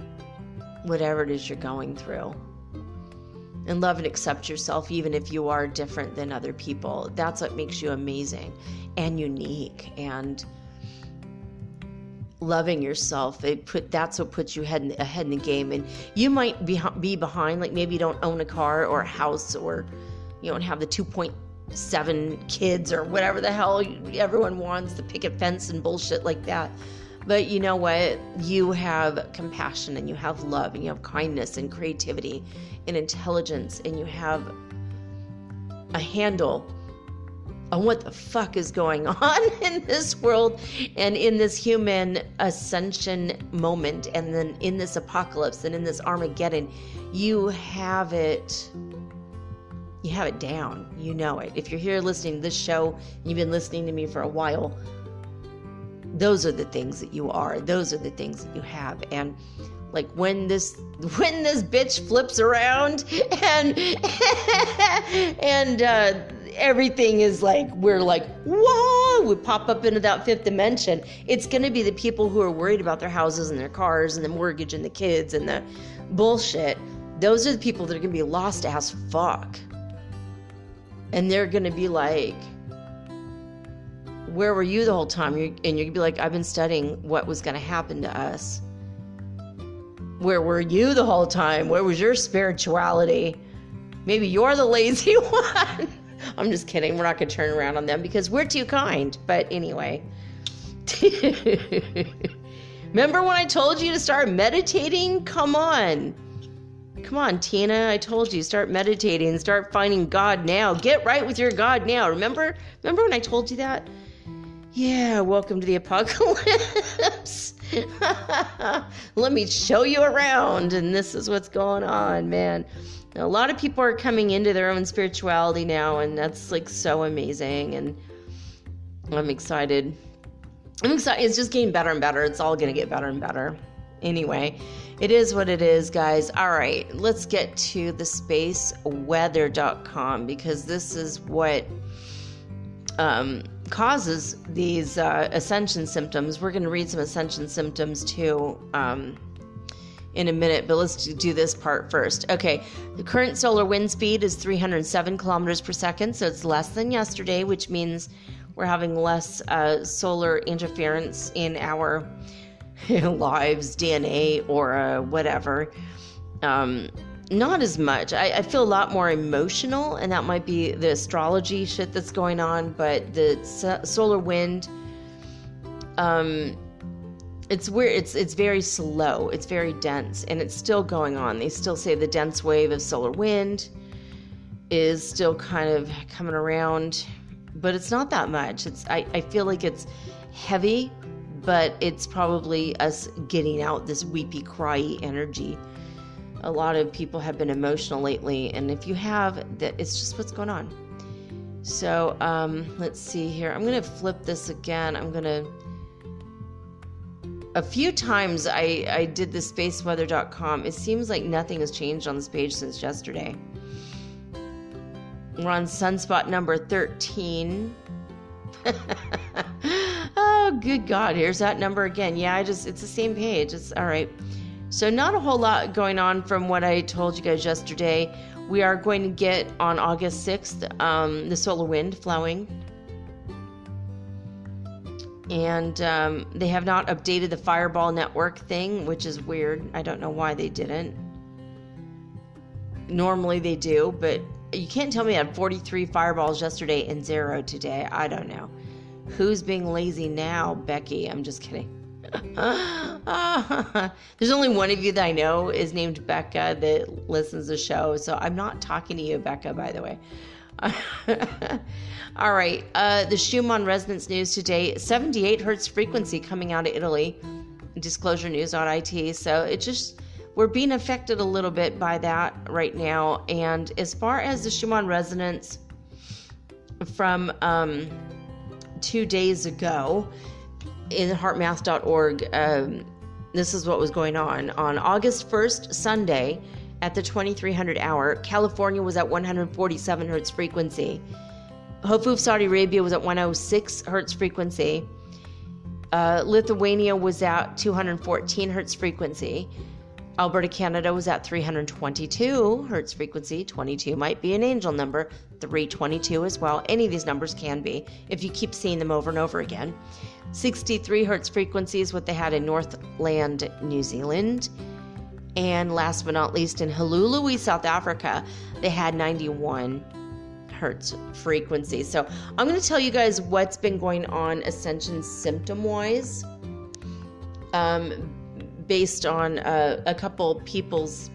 whatever it is you're going through. And love and accept yourself even if you are different than other people. That's what makes you amazing and unique. And loving yourself, that's what puts you ahead in the game. And you might be behind, like maybe you don't own a car or a house, or you don't have the 2.7 kids or whatever the hell everyone wants, the picket fence and bullshit like that. But you know what? You have compassion, and you have love, and you have kindness and creativity and intelligence, and you have a handle on what the fuck is going on in this world and in this human ascension moment, and then in this apocalypse and in this Armageddon. You have it down. You know it. If you're here listening to this show, and you've been listening to me for a while, those are the things that you are. Those are the things that you have. And Like when this bitch flips around and everything is like, we're like, whoa, we pop up into that fifth dimension. It's going to be the people who are worried about their houses and their cars and the mortgage and the kids and the bullshit. Those are the people that are going to be lost as fuck. And they're going to be like, where were you the whole time? And you're going to be like, I've been studying what was going to happen to us. Where were you the whole time? Where was your spirituality? Maybe you're the lazy one. I'm just kidding. We're not going to turn around on them because we're too kind. But anyway. Remember when I told you to start meditating? Come on. Come on, Tina. I told you, start meditating. Start finding God now. Get right with your God now. Remember when I told you that? Yeah, welcome to the apocalypse. Let me show you around, and this is what's going on, man. Now, a lot of people are coming into their own spirituality now, and that's like so amazing, and I'm excited. It's just getting better and better. It's all going to get better and better. Anyway, it is what it is, guys. All right, let's get to the spaceweather.com, because this is what causes these ascension symptoms. We're going to read some ascension symptoms too in a minute, but let's do this part first. Okay, the current solar wind speed is 307 kilometers per second, so it's less than yesterday, which means we're having less solar interference in our lives, DNA, or whatever. Not as much. I feel a lot more emotional, and that might be the astrology shit that's going on, but the solar wind, it's weird. It's very slow. It's very dense, and it's still going on. They still say the dense wave of solar wind is still kind of coming around, but it's not that much. I feel like it's heavy, but it's probably us getting out this weepy, cryy energy. A lot of people have been emotional lately, and if you have, that it's just what's going on. So let's see here. I'm going to flip this again. A few times I did the spaceweather.com. It seems like nothing has changed on this page since yesterday. We're on sunspot number 13. Oh, good God. Here's that number again. Yeah, it's the same page. It's all right. So not a whole lot going on from what I told you guys yesterday. We are going to get on August 6th, the solar wind flowing. And they have not updated the Fireball network thing, which is weird. I don't know why they didn't. Normally they do, but you can't tell me I had 43 fireballs yesterday and 0 today. I don't know. Who's being lazy now, Becky? I'm just kidding. There's only one of you that I know is named Becca that listens to the show, so I'm not talking to you, Becca, by the way. All right, the Schumann Resonance news today, 78 hertz frequency coming out of Italy. Disclosure news on IT. So we're being affected a little bit by that right now. And as far as the Schumann Resonance from 2 days ago, in heartmath.org, this is what was going on. On August 1st, Sunday, at the 2300 hour, California was at 147 hertz frequency. Hofuf, Saudi Arabia was at 106 hertz frequency. Lithuania was at 214 hertz frequency. Alberta, Canada was at 322 hertz frequency. 22 might be an angel number. 322 as well. Any of these numbers can be if you keep seeing them over and over again. 63 hertz frequency is what they had in Northland, New Zealand. And last but not least, in Hulului, South Africa, they had 91 hertz frequency. So I'm going to tell you guys what's been going on ascension symptom-wise, based on a couple people's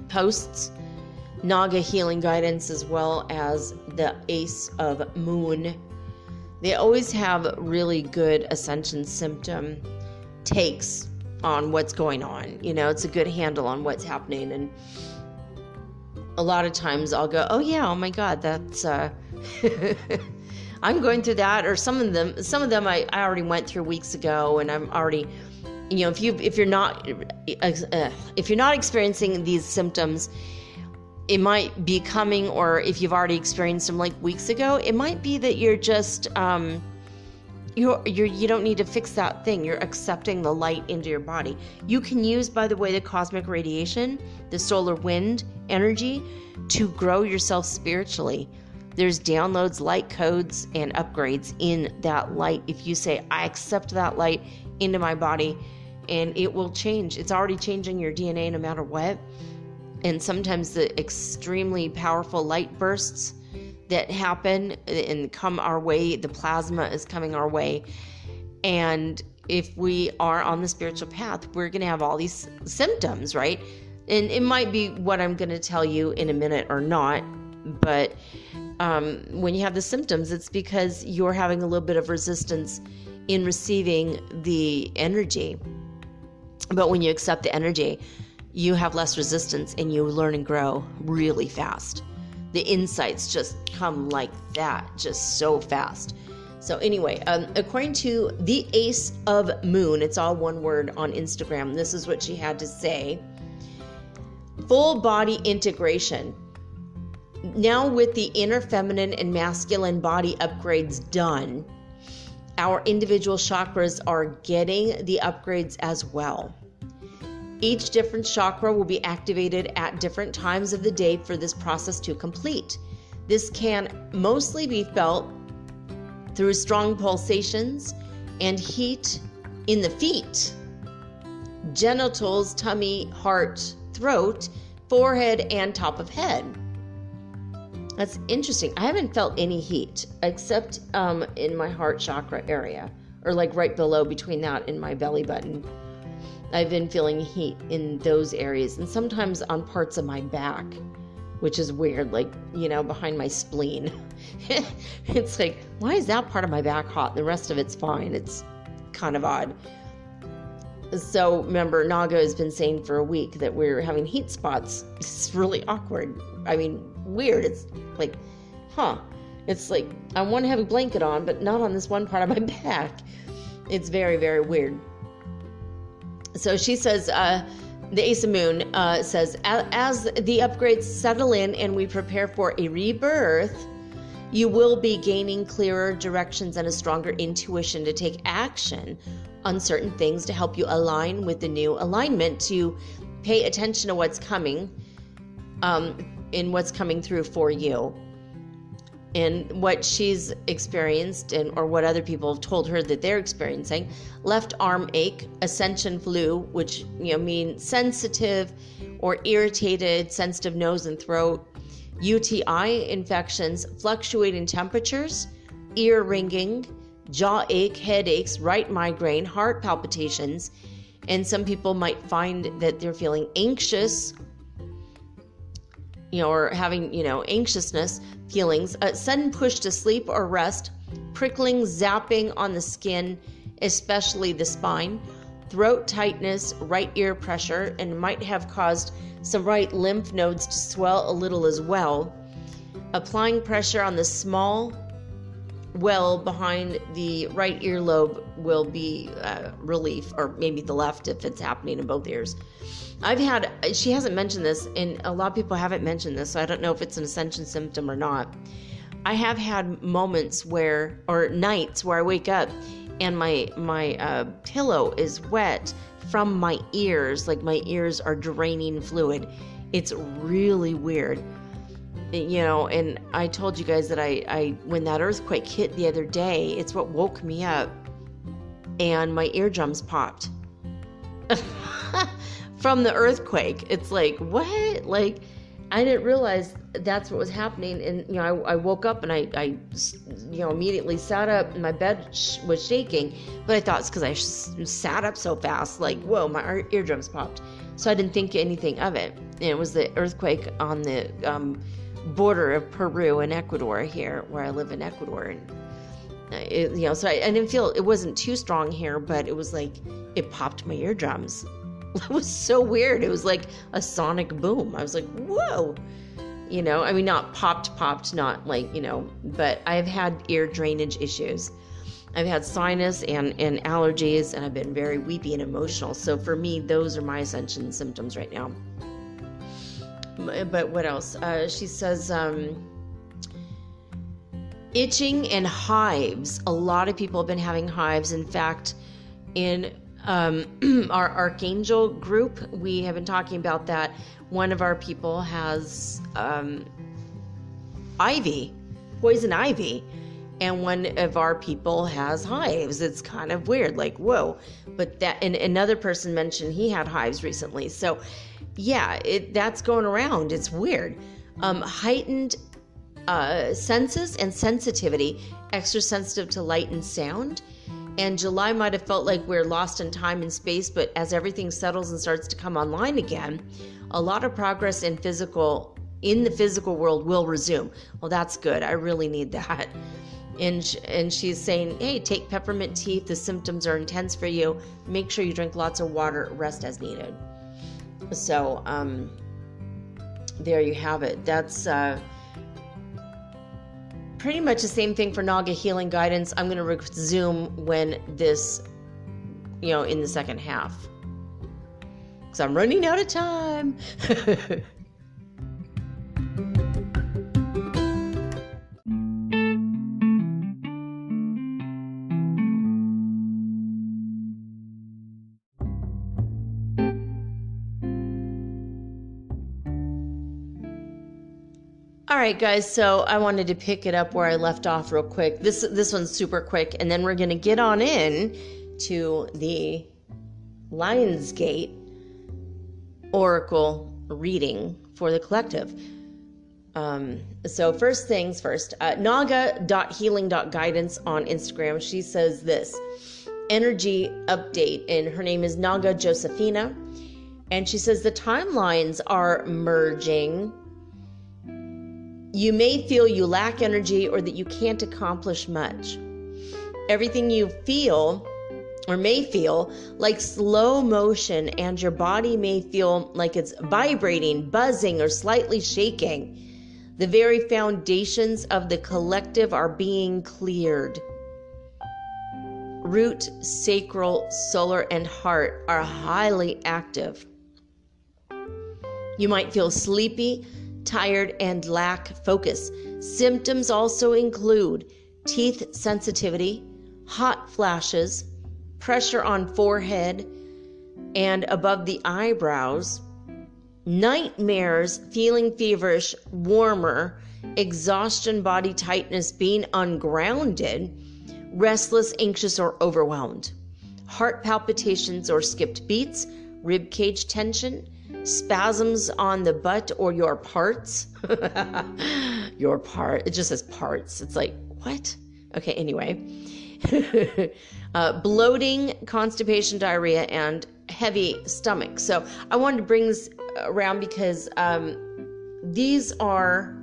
posts, Naga healing guidance, as well as the Ace of Moon. They always have really good ascension symptom takes on what's going on. You know, it's a good handle on what's happening. And a lot of times I'll go, oh yeah, oh my God, that's, I'm going through that. Or some of them I already went through weeks ago, and I'm already you know, if you're not experiencing these symptoms, it might be coming, or if you've already experienced them like weeks ago, it might be that you're just you don't need to fix that thing. You're accepting the light into your body. You can use, by the way, the cosmic radiation, the solar wind energy to grow yourself spiritually. There's downloads, light codes, and upgrades in that light. If you say, I accept that light into my body, and it will change. It's already changing your DNA no matter what. And sometimes the extremely powerful light bursts that happen and come our way, the plasma is coming our way. And if we are on the spiritual path, we're going to have all these symptoms, right? And it might be what I'm going to tell you in a minute or not. But when you have the symptoms, it's because you're having a little bit of resistance in receiving the energy. But when you accept the energy, you have less resistance and you learn and grow really fast. The insights just come like that, just so fast. So anyway, according to the Ace of Moon, it's all one word on Instagram, this is what she had to say. Full body integration. Now with the inner feminine and masculine body upgrades done, our individual chakras are getting the upgrades as well. Each different chakra will be activated at different times of the day for this process to complete. This can mostly be felt through strong pulsations and heat in the feet, genitals, tummy, heart, throat, forehead, and top of head. That's interesting. I haven't felt any heat except in my heart chakra area, or like right below between that and my belly button. I've been feeling heat in those areas, and sometimes on parts of my back, which is weird, like, you know, behind my spleen. It's like, why is that part of my back hot and the rest of it's fine? It's kind of odd. So remember, Naga has been saying for a week that we're having heat spots. It's really awkward. I mean, weird. It's like, it's like I want to have a blanket on, but not on this one part of my back. It's very, very weird. So she says, the Ace of Moon says, as the upgrades settle in and we prepare for a rebirth, you will be gaining clearer directions and a stronger intuition to take action on certain things to help you align with the new alignment, to pay attention to what's coming, and what's coming through for you. And what she's experienced, or what other people have told her that they're experiencing: left arm ache, ascension flu, which means sensitive or irritated, sensitive nose and throat, UTI infections, fluctuating temperatures, ear ringing, jaw ache, headaches, right migraine, heart palpitations, and some people might find that they're feeling anxious, or having, anxiousness feelings, a sudden push to sleep or rest, prickling, zapping on the skin, especially the spine, throat tightness, right ear pressure, and might have caused some right lymph nodes to swell a little as well. Applying pressure on the small well behind the right earlobe will be relief, or maybe the left if it's happening in both ears. She hasn't mentioned this, and a lot of people haven't mentioned this, so I don't know if it's an ascension symptom or not. I have had moments or nights where I wake up and my pillow is wet from my ears, like my ears are draining fluid. It's really weird. And I told you guys that I when that earthquake hit the other day, it's what woke me up, and my eardrums popped. From the earthquake. It's like, what? Like, I didn't realize that's what was happening. And, I woke up and I immediately sat up, and my bed was shaking, but I thought it's because I sat up so fast, like, whoa, my eardrums popped. So I didn't think anything of it. And it was the earthquake on the border of Peru and Ecuador here, where I live in Ecuador. And, so I didn't feel, it wasn't too strong here, but it was like, it popped my eardrums. It was so weird. It was like a sonic boom. I was like, whoa, not popped, not like, but I've had ear drainage issues. I've had sinus and allergies, and I've been very weepy and emotional. So for me, those are my ascension symptoms right now. But what else? She says, itching and hives. A lot of people have been having hives. In fact, in our Archangel group, we have been talking about that. One of our people has ivy, poison ivy, and one of our people has hives. It's kind of weird, like, whoa. But that, and another person mentioned he had hives recently. So yeah, that's going around. It's weird. Heightened senses and sensitivity, extra sensitive to light and sound. And July might have felt like we're lost in time and space, but as everything settles and starts to come online again, a lot of progress in the physical world will resume. Well, that's good. I really need that. And she's saying, hey, take peppermint tea if the symptoms are intense for you. Make sure you drink lots of water, rest as needed. So there you have it. That's pretty much the same thing for Naga healing guidance. I'm going to resume when this, in the second half. Because I'm running out of time. All right, guys, so I wanted to pick it up where I left off real quick. This one's super quick, and then we're going to get on in to the Lionsgate Oracle reading for the collective. So first things first, naga.healing.guidance on Instagram. She says this, energy update, and her name is Naga Josephina. And she says the timelines are merging. You may feel you lack energy or that you can't accomplish much. Everything you feel or may feel like slow motion, and your body may feel like it's vibrating, buzzing, or slightly shaking. The very foundations of the collective are being cleared. Root, sacral, solar, and heart are highly active. You might feel sleepy, tired, and lack focus. Symptoms also include teeth sensitivity, hot flashes, pressure on forehead and above the eyebrows, nightmares, feeling feverish, warmer, exhaustion, body tightness, being ungrounded, restless, anxious, or overwhelmed, heart palpitations or skipped beats, rib cage tension, spasms on the butt or your parts. Your part. It just says parts. It's like, what? Okay, anyway. Bloating, constipation, diarrhea, and heavy stomach. So I wanted to bring this around because these are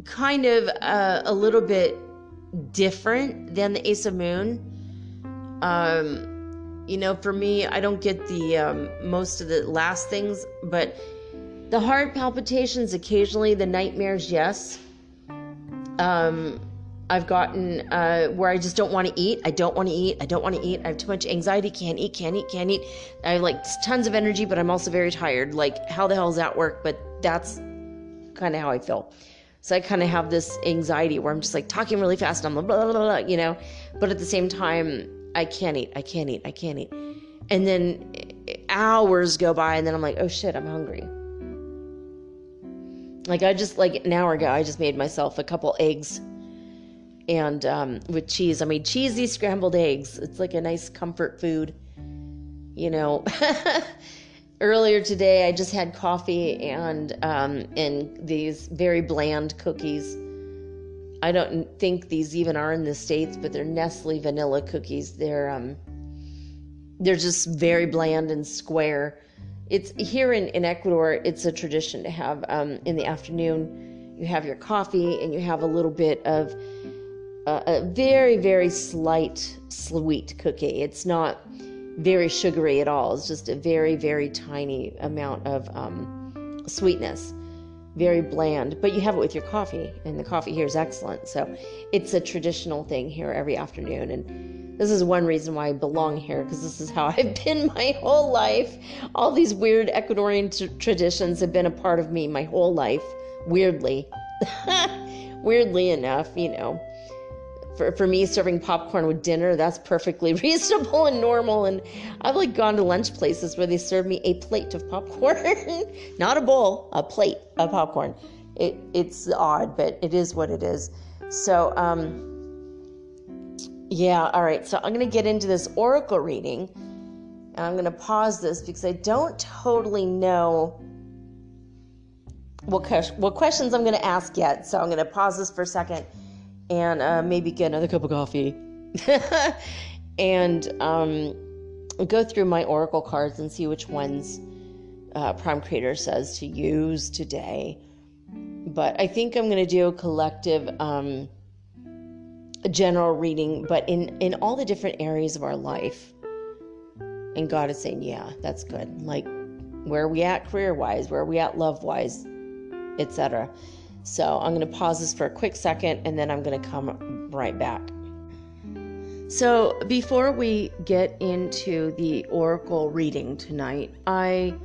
kind of a little bit different than the Ace of Moon. For me, I don't get the most of the last things, but the heart palpitations occasionally, the nightmares, yes. I've gotten where I just don't want to eat. I don't want to eat. I have too much anxiety. Can't eat. I have like tons of energy, but I'm also very tired. Like, how the hell does that work? But that's kind of how I feel. So I kind of have this anxiety where I'm just like talking really fast and I'm blah, blah, blah, blah, but at the same time, I can't eat. And then hours go by and then I'm like, oh shit, I'm hungry. Like an hour ago, I just made myself a couple eggs and with cheese. I made cheesy scrambled eggs. It's like a nice comfort food, Earlier today, I just had coffee and these very bland cookies. I don't think these even are in the States, but they're Nestle vanilla cookies. They're just very bland and square. It's here in Ecuador, it's a tradition to have in the afternoon, you have your coffee and you have a little bit of a very, very slight sweet cookie. It's not very sugary at all. It's just a very, very tiny amount of sweetness. very bland, but you have it with your coffee, and the coffee here is excellent. So it's a traditional thing here every afternoon, and this is one reason why I belong here, because this is how I've been my whole life. All these weird Ecuadorian traditions have been a part of me my whole life, weirdly. Weirdly enough, you know. For me, serving popcorn with dinner, that's perfectly reasonable and normal. And I've like gone to lunch places where they serve me a plate of popcorn. Not a bowl, a plate of popcorn. It's odd, but it is what it is. So, yeah, all right. So I'm going to get into this oracle reading. And I'm going to pause this because I don't totally know what questions I'm going to ask yet. So I'm going to pause this for a second. And maybe get another cup of coffee and go through my oracle cards and see which ones Prime Creator says to use today. But I think I'm going to do a collective general reading, but in all the different areas of our life. And God is saying, yeah, that's good. Like, where are we at career-wise? Where are we at love-wise? Etc. So I'm going to pause this for a quick second, and then I'm going to come right back. So before we get into the oracle reading tonight, I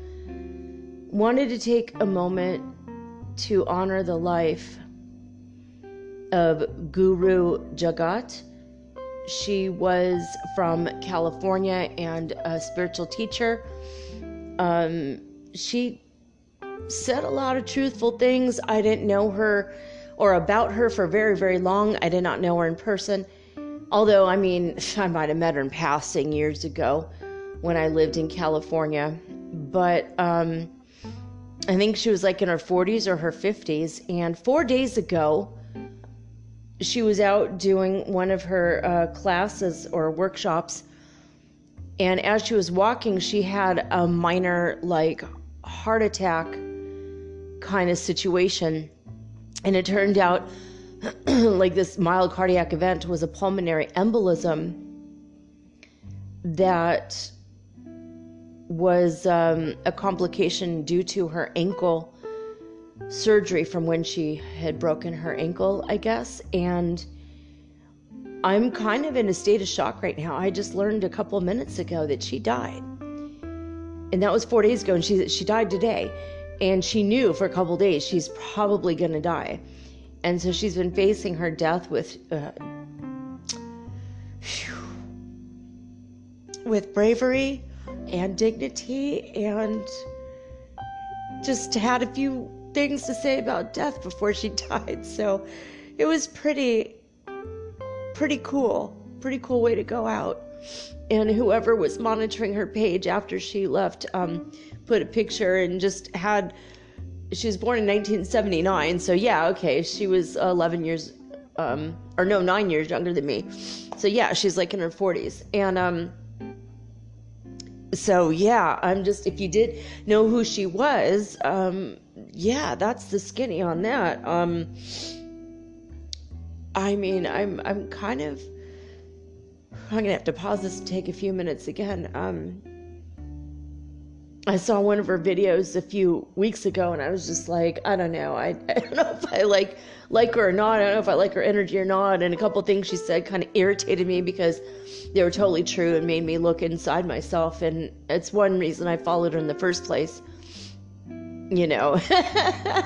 wanted to take a moment to honor the life of Guru Jagat. She was from California and a spiritual teacher. She said a lot of truthful things. I didn't know her or about her for very, very long. I did not know her in person. Although, I mean, I might have met her in passing years ago when I lived in California. But I think she was like in her 40s or her 50s. And 4 days ago, she was out doing one of her classes or workshops. And as she was walking, she had a minor, like, heart attack kind of situation, and it turned out like this mild cardiac event was a pulmonary embolism that was a complication due to her ankle surgery from when she had broken her ankle, I guess. And I'm kind of in a state of shock right now. I just learned a couple of minutes ago that she died. And that was 4 days ago, and she died today. And she knew for a couple of days she's probably going to die. And so she's been facing her death with bravery and dignity, and just had a few things to say about death before she died. So it was pretty cool way to go out. And whoever was monitoring her page after she left put a picture and just had, she was born in 1979, so yeah, okay, she was 9 years younger than me. So yeah, she's like in her 40s. And so yeah, I'm just, if you did know who she was, yeah, that's the skinny on that. I mean, I'm kind of, I'm gonna have to pause this and take a few minutes again. I saw one of her videos a few weeks ago, and I was just like, I don't know. I don't know if I like her or not. I don't know if I like her energy or not. And a couple of things she said kind of irritated me because they were totally true and made me look inside myself. And it's one reason I followed her in the first place, you know,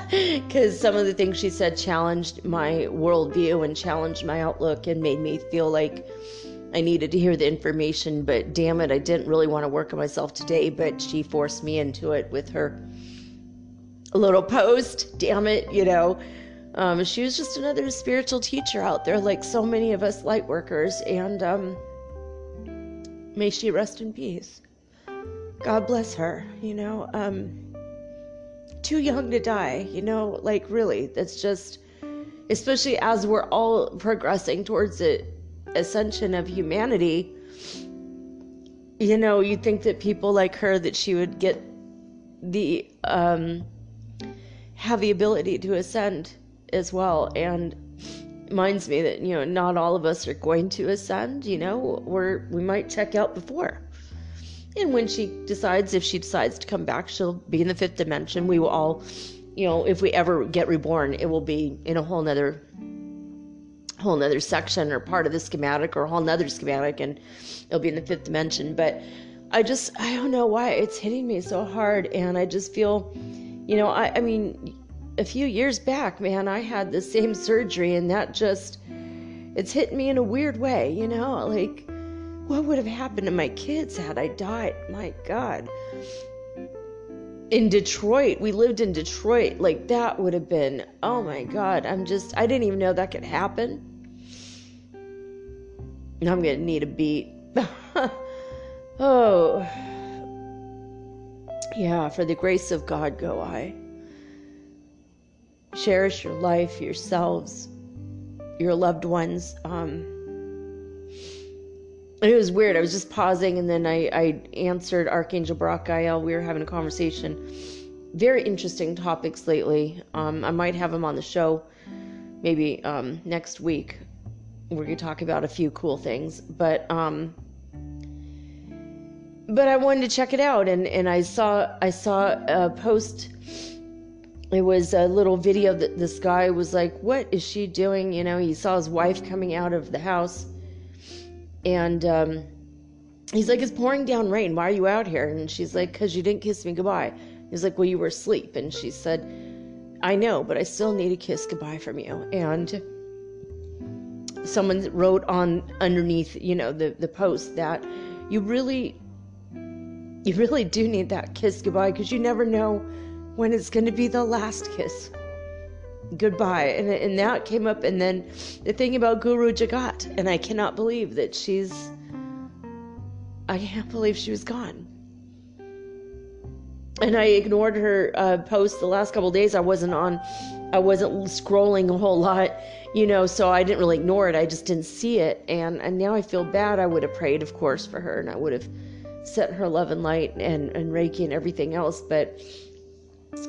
because some of the things she said challenged my worldview and challenged my outlook and made me feel like I needed to hear the information. But damn it, I didn't really want to work on myself today, but she forced me into it with her little post. Damn it, you know. She was just another spiritual teacher out there, like so many of us light workers, and may she rest in peace. God bless her, you know. Too young to die, you know, like really, that's just, especially as we're all progressing towards the ascension of humanity, you know, you'd think that people like her, that she would get the have the ability to ascend as well. And reminds me that, you know, not all of us are going to ascend, you know, we might check out before. And when she decides, if she decides to come back, she'll be in the fifth dimension. We will all if we ever get reborn, it will be in a whole nother section or part of the schematic or a whole nother schematic, and it'll be in the fifth dimension. But I don't know why it's hitting me so hard. And I just feel, I mean, a few years back, man, I had the same surgery, and that it's hit me in a weird way, like, what would have happened to my kids had I died? My God. In Detroit, we lived in Detroit, like that would have been, oh my God, I didn't even know that could happen. Now I'm going to need a beat. Oh. Yeah, for the grace of God go I. Cherish your life, yourselves, your loved ones. It was weird. I was just pausing, and then I answered Archangel Raphael. We were having a conversation. Very interesting topics lately. I might have him on the show maybe next week. We're going to talk about a few cool things. But I wanted to check it out, and I saw a post. It was a little video that this guy was like, what is she doing? He saw his wife coming out of the house. And he's like, it's pouring down rain. Why are you out here? And she's like, because you didn't kiss me goodbye. He's like, well, you were asleep. And she said, I know, but I still need a kiss goodbye from you. And someone wrote underneath, the post that you really do need that kiss goodbye, because you never know when it's going to be the last kiss goodbye. And that came up. And then the thing about Guru Jagat, and I cannot believe that I can't believe she was gone. And I ignored her post the last couple of days. I wasn't scrolling a whole lot, so I didn't really ignore it. I just didn't see it. And now I feel bad. I would have prayed, of course, for her, and I would have sent her love and light and Reiki and everything else. But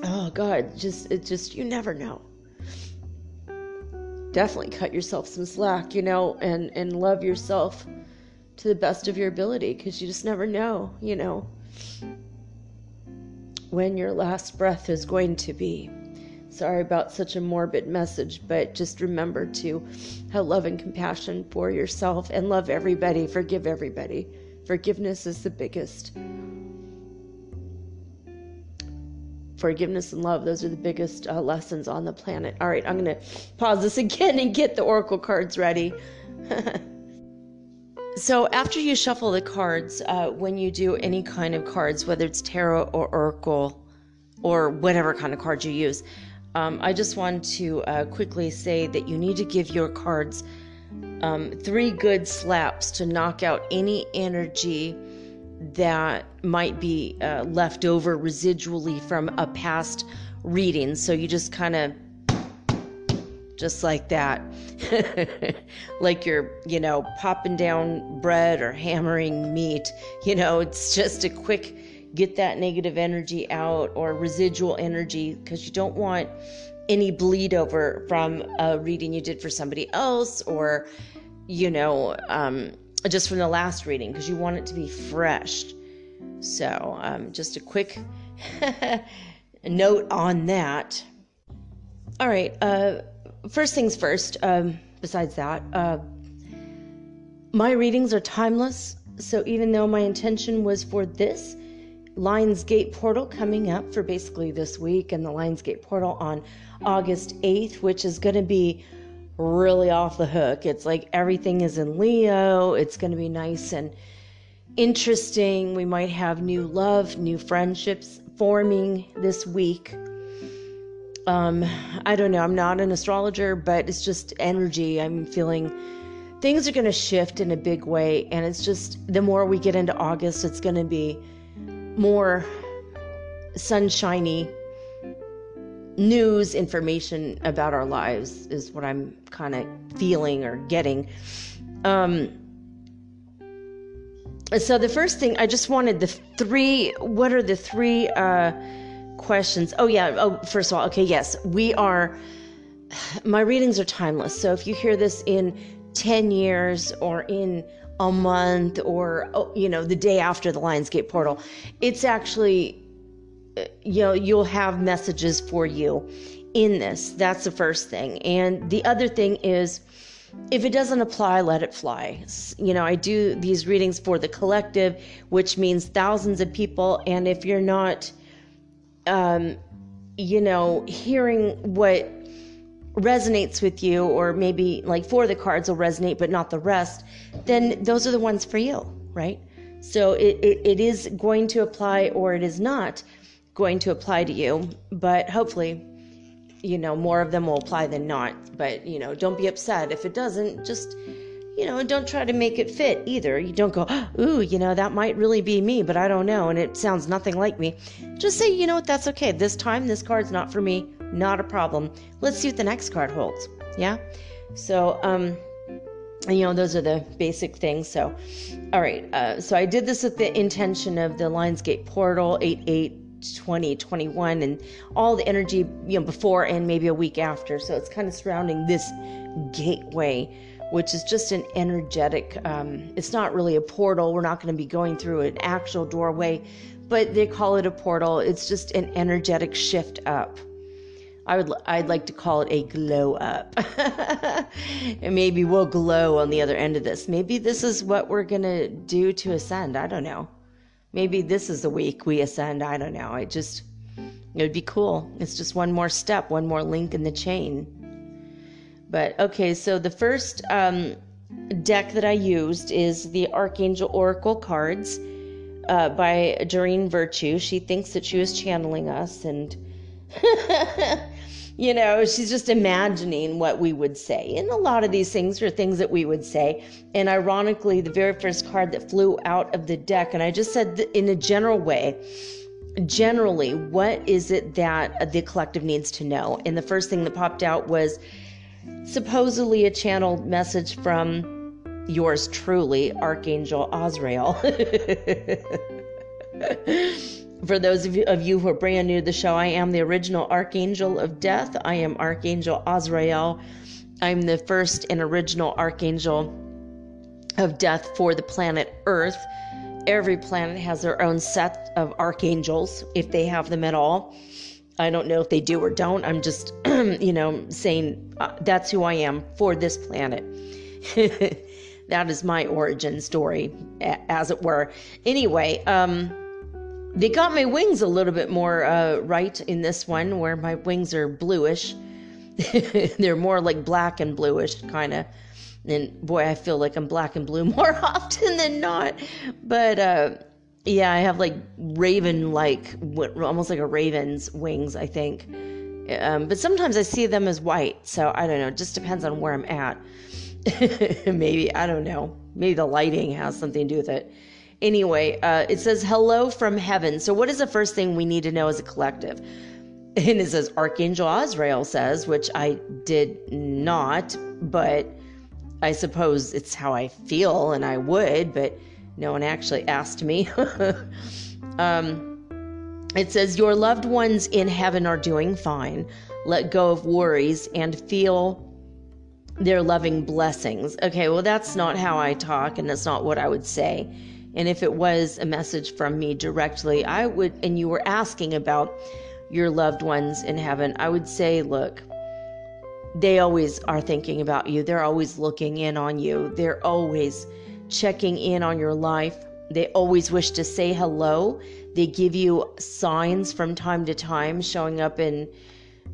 oh God, you never know. Definitely cut yourself some slack, and love yourself to the best of your ability, because you just never know, when your last breath is going to be. Sorry about such a morbid message, but just remember to have love and compassion for yourself, and love everybody, forgive everybody. Forgiveness is the biggest. Forgiveness and love, those are the biggest lessons on the planet. All right, I'm going to pause this again and get the oracle cards ready. So after you shuffle the cards, when you do any kind of cards, whether it's tarot or oracle or whatever kind of cards you use, I just want to quickly say that you need to give your cards 3 good slaps to knock out any energy that might be left over residually from a past reading. So you just kind of, just like that, like you're, popping down bread or hammering meat, it's just a quick, get that negative energy out or residual energy, because you don't want any bleed over from a reading you did for somebody else, or, just from the last reading, because you want it to be fresh. So just a quick note on that. All right. First things first, besides that, my readings are timeless. So even though my intention was for this Lionsgate portal coming up for basically this week, and the Lionsgate portal on August 8th, which is going to be really off the hook. It's like everything is in Leo. It's going to be nice and interesting. We might have new love, new friendships forming this week. I don't know. I'm not an astrologer, but it's just energy. I'm feeling things are going to shift in a big way. And it's just, the more we get into August, it's going to be more sunshiny news, information about our lives is what I'm kind of feeling or getting. So the first thing, I just wanted what are the 3 questions? Oh yeah. First of all, okay. Yes, my readings are timeless. So if you hear this in 10 years or in a month or, the day after the Lionsgate portal, it's actually you'll have messages for you in this. That's the first thing. And the other thing is, if it doesn't apply, let it fly. I do these readings for the collective, which means thousands of people. And if you're not, hearing what resonates with you, or maybe like 4 of the cards will resonate, but not the rest, then those are the ones for you, right? So it is going to apply, or it is not going to apply to you, but hopefully, more of them will apply than not. But, don't be upset if it doesn't. Just, don't try to make it fit either. You don't go, ooh, that might really be me, but I don't know, and it sounds nothing like me. Just say, you know what, that's okay. This time, this card's not for me. Not a problem. Let's see what the next card holds. Yeah? So, those are the basic things. So, all right. So I did this with the intention of the Lionsgate portal, 8/8/2021, and all the energy, before and maybe a week after. So it's kind of surrounding this gateway, which is just an energetic, it's not really a portal. We're not going to be going through an actual doorway, but they call it a portal. It's just an energetic shift up. I'd like to call it a glow up. And maybe we'll glow on the other end of this. Maybe this is what we're going to do to ascend. I don't know. Maybe this is the week we ascend. I don't know. It would be cool. It's just one more step, one more link in the chain. But okay, so the first deck that I used is the Archangel Oracle cards by Doreen Virtue. She thinks that she was channeling us, and she's just imagining what we would say. And a lot of these things are things that we would say. And ironically, the very first card that flew out of the deck, and I just said in a general way, generally, what is it that the collective needs to know? And the first thing that popped out was supposedly a channeled message from yours truly, Archangel Azrael. For those of you who are brand new to the show, I am the original Archangel of Death. I am Archangel Azrael. I'm the first and original Archangel of Death for the planet Earth. Every planet has their own set of archangels, if they have them at all. I don't know if they do or don't. I'm just, saying that's who I am for this planet. That is my origin story, as it were. Anyway, they got my wings a little bit more right in this one, where my wings are bluish. They're more like black and bluish, kind of. And boy, I feel like I'm black and blue more often than not. But I have like raven-like, almost like a raven's wings, I think. But sometimes I see them as white. So I don't know. It just depends on where I'm at. Maybe, I don't know. Maybe the lighting has something to do with it. Anyway, it says, hello from heaven. So what is the first thing we need to know as a collective? And it says, Archangel Azrael says, which I did not, but I suppose it's how I feel, and I would, but no one actually asked me. It says, your loved ones in heaven are doing fine. Let go of worries and feel their loving blessings. Okay, well, that's not how I talk, and that's not what I would say. And if it was a message from me directly, I would, and you were asking about your loved ones in heaven, I would say, look, they always are thinking about you. They're always looking in on you. They're always checking in on your life. They always wish to say hello. They give you signs from time to time, showing up in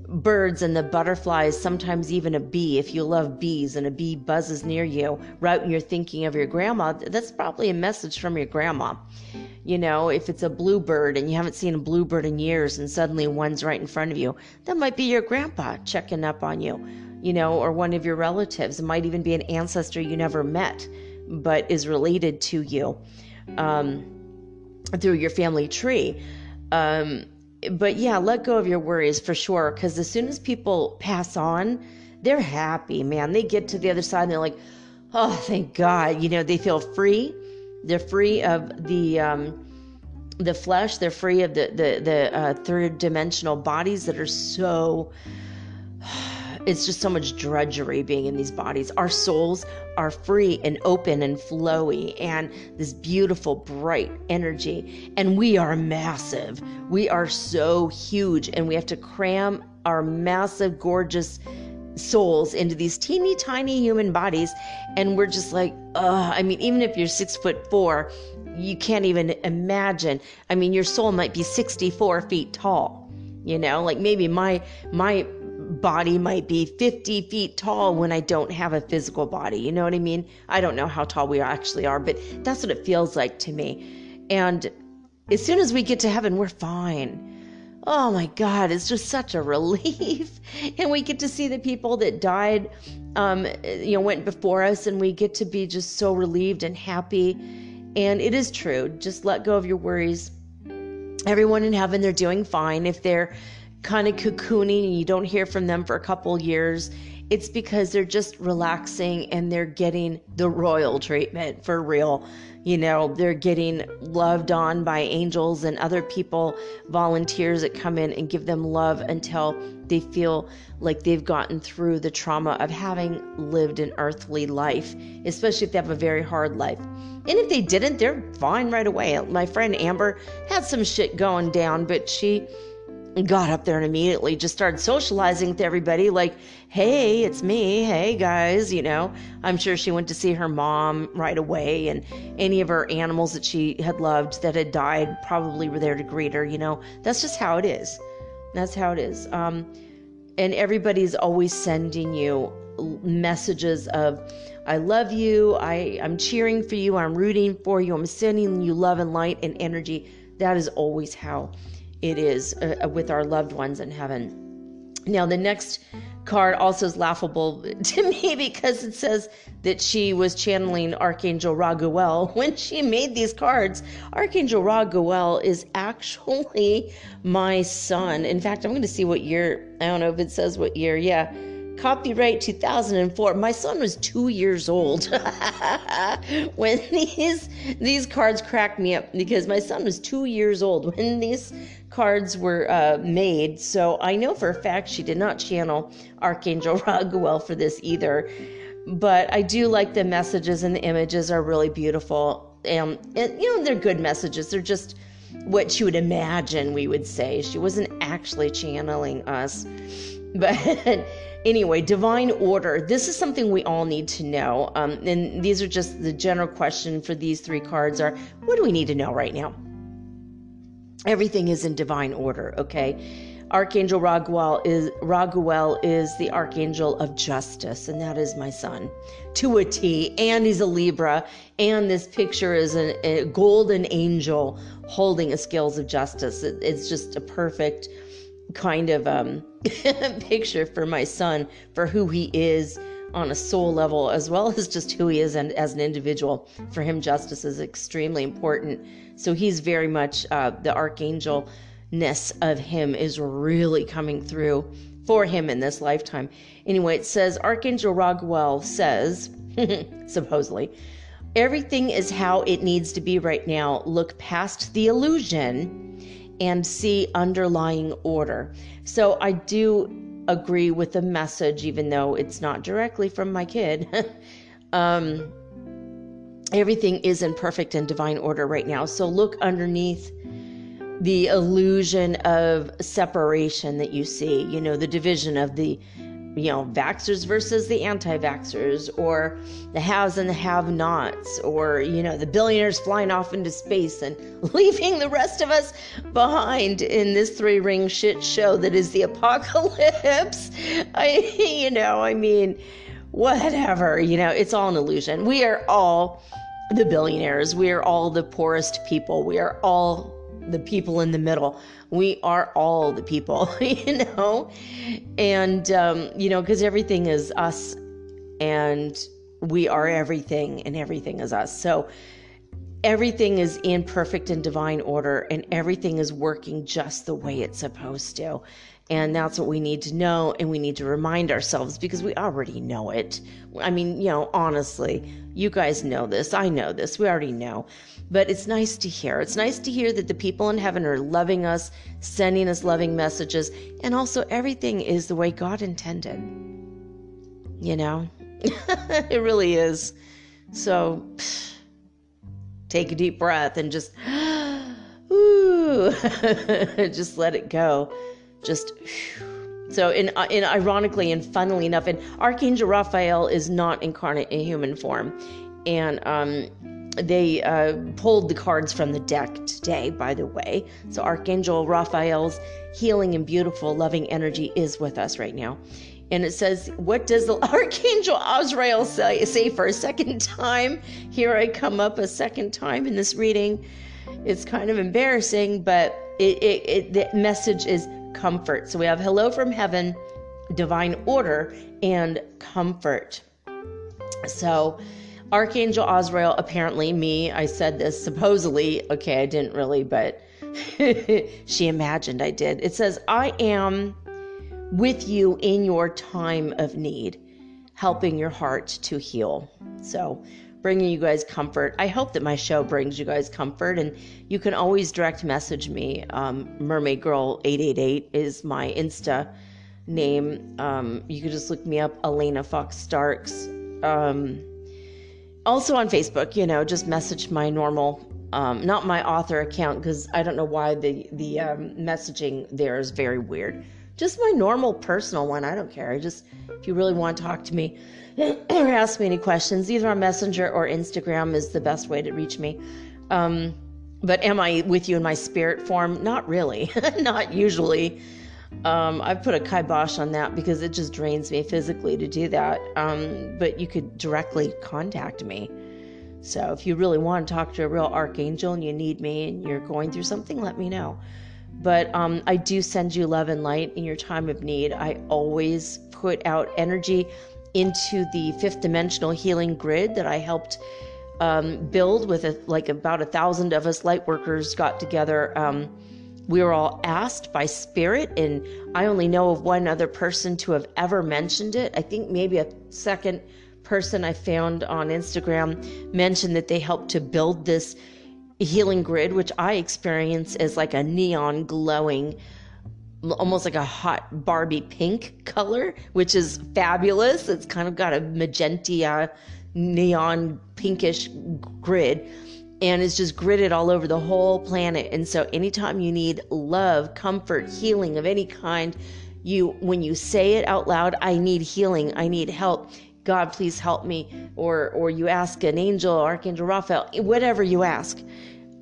birds and the butterflies, sometimes even a bee. If you love bees and a bee buzzes near you right when you're thinking of your grandma, that's probably a message from your grandma. If it's a bluebird and you haven't seen a bluebird in years and suddenly one's right in front of you, that might be your grandpa checking up on you, or one of your relatives. It might even be an ancestor you never met but is related to you through your family tree. But yeah, let go of your worries for sure, because as soon as people pass on, they're happy, man. They get to the other side and they're like, oh, thank God. They feel free. They're free of the flesh. They're free of the third dimensional bodies that are so it's just so much drudgery being in these bodies. Our souls are free and open and flowy and this beautiful, bright energy. And we are massive. We are so huge, and we have to cram our massive, gorgeous souls into these teeny tiny human bodies. And we're just like, I mean, even if you're 6'4", you can't even imagine. I mean, your soul might be 64 feet tall, you know, like maybe my body might be 50 feet tall when I don't have a physical body. You know what I mean? I don't know how tall we actually are, but that's what it feels like to me. And as soon as we get to heaven, we're fine. Oh my God, it's just such a relief. And we get to see the people that died, went before us, and we get to be just so relieved and happy. And it is true. Just let go of your worries. Everyone in heaven, they're doing fine. If they're kind of cocooning and you don't hear from them for a couple years, it's because they're just relaxing and they're getting the royal treatment for real. You know, they're getting loved on by angels and other people, volunteers that come in and give them love until they feel like they've gotten through the trauma of having lived an earthly life, especially if they have a very hard life. And if they didn't, they're fine right away. My friend Amber had some shit going down, but she got up there and immediately just started socializing with everybody like, hey, it's me. Hey, guys, you know. I'm sure she went to see her mom right away, and any of her animals that she had loved that had died probably were there to greet her, you know. That's just how it is. That's how it is. And everybody's always sending you messages of, I love you, I'm cheering for you, I'm rooting for you, I'm sending you love and light and energy. That is always how it is with our loved ones in heaven. Now, the next card also is laughable to me because it says that she was channeling Archangel Raphael when she made these cards. Archangel Raphael is actually my son. In fact, I'm going to see what year. I don't know if it says what year. Yeah. Copyright 2004. My son was 2 years old when these cards cracked me up, because my son was 2 years old when these cards were made. So I know for a fact she did not channel Archangel Raphael for this either. But I do like the messages, and the images are really beautiful. And you know, they're good messages. They're just what you would imagine we would say. She wasn't actually channeling us. But anyway, divine order. This is something we all need to know. And these are just the general question for these three cards are, what do we need to know right now? Everything is in divine order, okay? Archangel Raphael is the Archangel of Justice, and that is my son, to a T. And he's a Libra, and this picture is a golden angel holding a scales of justice. It's just a perfect kind of picture for my son, for who he is on a soul level, as well as just who he is and as an individual. For him, justice is extremely important. So he's very much the archangelness of him is really coming through for him in this lifetime. Anyway, it says Archangel Raphael says, supposedly, everything is how it needs to be right now. Look past the illusion and see underlying order. So I do agree with the message, even though it's not directly from my kid. Everything is in perfect and divine order right now. So look underneath the illusion of separation that you see, you know, the division of the, you know, vaxxers versus the anti-vaxxers, or the haves and the have-nots, or, you know, the billionaires flying off into space and leaving the rest of us behind in this three-ring shit show that is the apocalypse. Whatever, you know, it's all an illusion. We are all the billionaires. We are all the poorest people. We are all the people in the middle. We are all the people, you know, and, because everything is us, and we are everything, and everything is us. So everything is in perfect and divine order, and everything is working just the way it's supposed to. And that's what we need to know, and we need to remind ourselves, because we already know it. I mean, honestly, you guys know this. I know this. We already know. But it's nice to hear. It's nice to hear that the people in heaven are loving us, sending us loving messages, and also everything is the way God intended. It really is. So take a deep breath and just, just let it go. So ironically and funnily enough, and Archangel Raphael is not incarnate in human form, and they pulled the cards from the deck today, by the way. So Archangel Raphael's healing and beautiful loving energy is with us right now. And it says, what does the Archangel Azrael say for a second time? Here I come up a second time in this reading. It's kind of embarrassing, but the message is comfort. So we have hello from heaven, divine order, and comfort. So Archangel Azrael, apparently I said this supposedly. Okay, I didn't really, but she imagined I did. It says, I am with you in your time of need, helping your heart to heal. So bringing you guys comfort. I hope that my show brings you guys comfort, and you can always direct message me. Mermaid Girl 888 is my Insta name. You can just look me up, Elena Fox Starks. Also on Facebook, just message my normal, not my author account, because I don't know why the messaging there is very weird. Just my normal personal one. I don't care. If you really want to talk to me or ask me any questions, either on Messenger or Instagram is the best way to reach me. But am I with you in my spirit form? Not really. Not usually. I've put a kibosh on that because it just drains me physically to do that. But you could directly contact me. So if you really want to talk to a real archangel and you need me and you're going through something, let me know. But I do send you love and light in your time of need. I always put out energy into the fifth dimensional healing grid that I helped build with about 1,000 of us light workers got together. We were all asked by spirit, and I only know of one other person to have ever mentioned it. I think maybe a second person I found on Instagram mentioned that they helped to build this healing grid, which I experience as like a neon glowing, almost like a hot Barbie pink color, which is fabulous. It's kind of got a magenta, neon pinkish grid, and it's just gridded all over the whole planet. And so anytime you need love, comfort, healing of any kind, when you say it out loud, I need healing, I need help, God, please help me, or you ask an angel, Archangel Raphael, whatever you ask,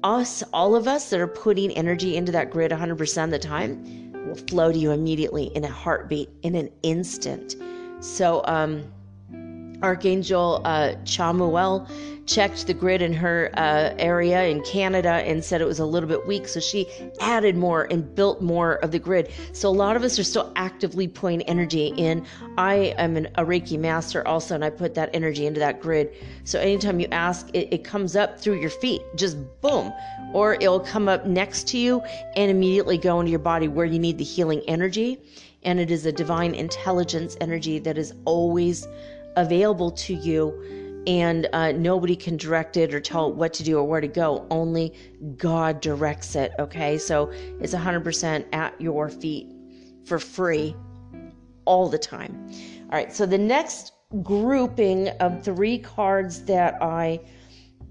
all of us that are putting energy into that grid 100% of the time will flow to you immediately in a heartbeat, in an instant. So Archangel Chamuel checked the grid in her area in Canada and said it was a little bit weak, so she added more and built more of the grid. So a lot of us are still actively putting energy in. I am a Reiki master also, and I put that energy into that grid. So anytime you ask, it comes up through your feet, just boom, or it'll come up next to you and immediately go into your body where you need the healing energy. And it is a divine intelligence energy that is always available to you, and nobody can direct it or tell it what to do or where to go. Only God directs it, okay? So it's 100% at your feet for free all the time. All right, so the next grouping of 3 cards that I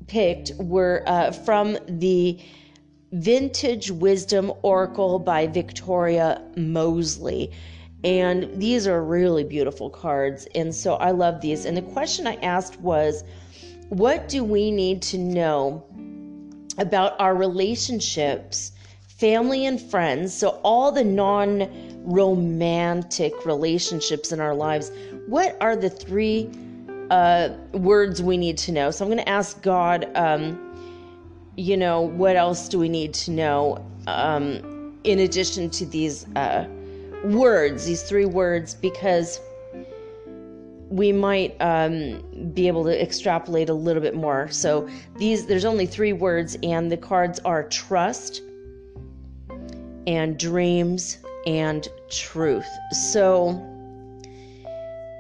picked were from the Vintage Wisdom Oracle by Victoria Moseley. And these are really beautiful cards. And so I love these. And the question I asked was, what do we need to know about our relationships, family and friends? So all the non-romantic relationships in our lives, what are the 3 words we need to know? So I'm going to ask God, what else do we need to know in addition to these words, these 3 words, because we might be able to extrapolate a little bit more. So there's only 3 words, and the cards are trust and dreams and truth. So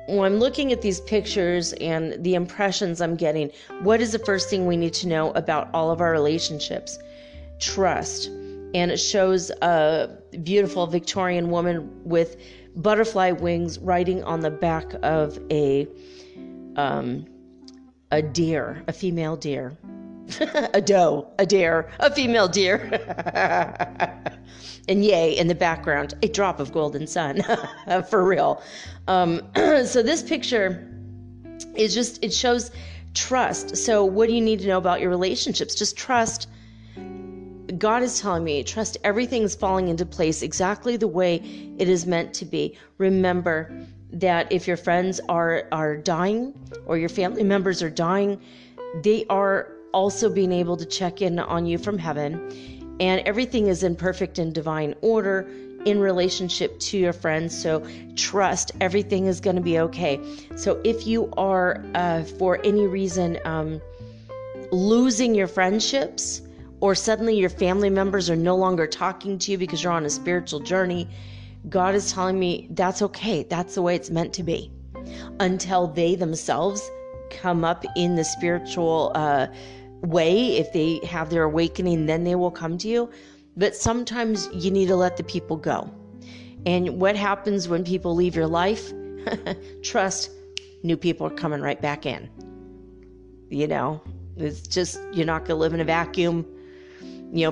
when I'm looking at these pictures and the impressions I'm getting, what is the first thing we need to know about all of our relationships? Trust. And it shows a beautiful Victorian woman with butterfly wings riding on the back of a deer, a female deer. A doe, a deer, a female deer. And yay, in the background, a drop of golden sun. For real. So this picture is just, it shows trust. So what do you need to know about your relationships? Just trust. God is telling me, trust everything's falling into place exactly the way it is meant to be. Remember that if your friends are dying or your family members are dying, they are also being able to check in on you from heaven, and everything is in perfect and divine order in relationship to your friends. So trust everything is going to be okay. So if you are for any reason losing your friendships, or suddenly your family members are no longer talking to you because you're on a spiritual journey, God is telling me that's okay. That's the way it's meant to be, until they themselves come up in the spiritual way. If they have their awakening, then they will come to you. But sometimes you need to let the people go. And what happens when people leave your life? Trust, new people are coming right back in. You know, it's just, you're not going to live in a vacuum,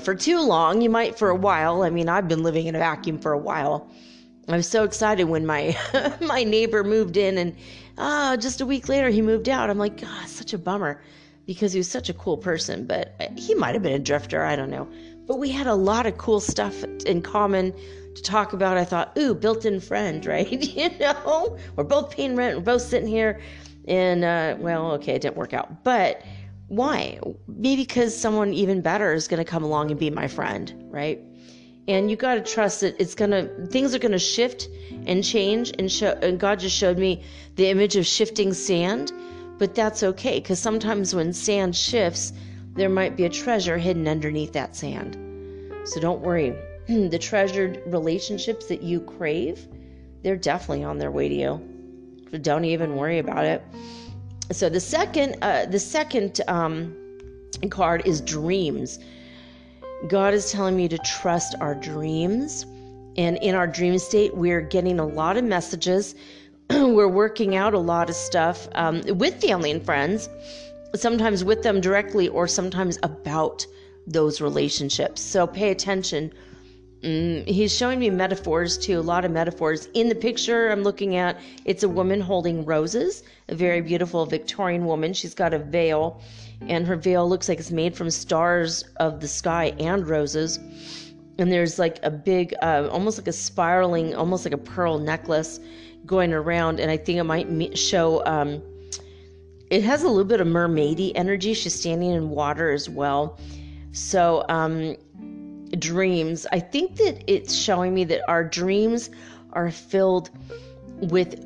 for too long. You might for a while. I mean, I've been living in a vacuum for a while. I was so excited when my my neighbor moved in, and just a week later he moved out. I'm like, God, such a bummer, because he was such a cool person, but he might have been a drifter. I don't know. But we had a lot of cool stuff in common to talk about. I thought, ooh, built-in friend, right? We're both paying rent. We're both sitting here, and well, okay, it didn't work out. But why? Maybe because someone even better is going to come along and be my friend, right? And you got to trust that things are going to shift and change. And God just showed me the image of shifting sand, but that's okay, because sometimes when sand shifts, there might be a treasure hidden underneath that sand. So don't worry. The treasured relationships that you crave, they're definitely on their way to you. So don't even worry about it. So the second card is dreams. God is telling me to trust our dreams. And in our dream state, we're getting a lot of messages. We're working out a lot of stuff with family and friends, sometimes with them directly or sometimes about those relationships. So pay attention. He's showing me metaphors too, a lot of metaphors. In the picture I'm looking at, it's a woman holding roses, a very beautiful Victorian woman. She's got a veil, and her veil looks like it's made from stars of the sky and roses. And there's like a big, almost like a spiraling, almost like a pearl necklace going around. And I think it might show, it has a little bit of mermaidy energy. She's standing in water as well. So, dreams. I think that it's showing me that our dreams are filled with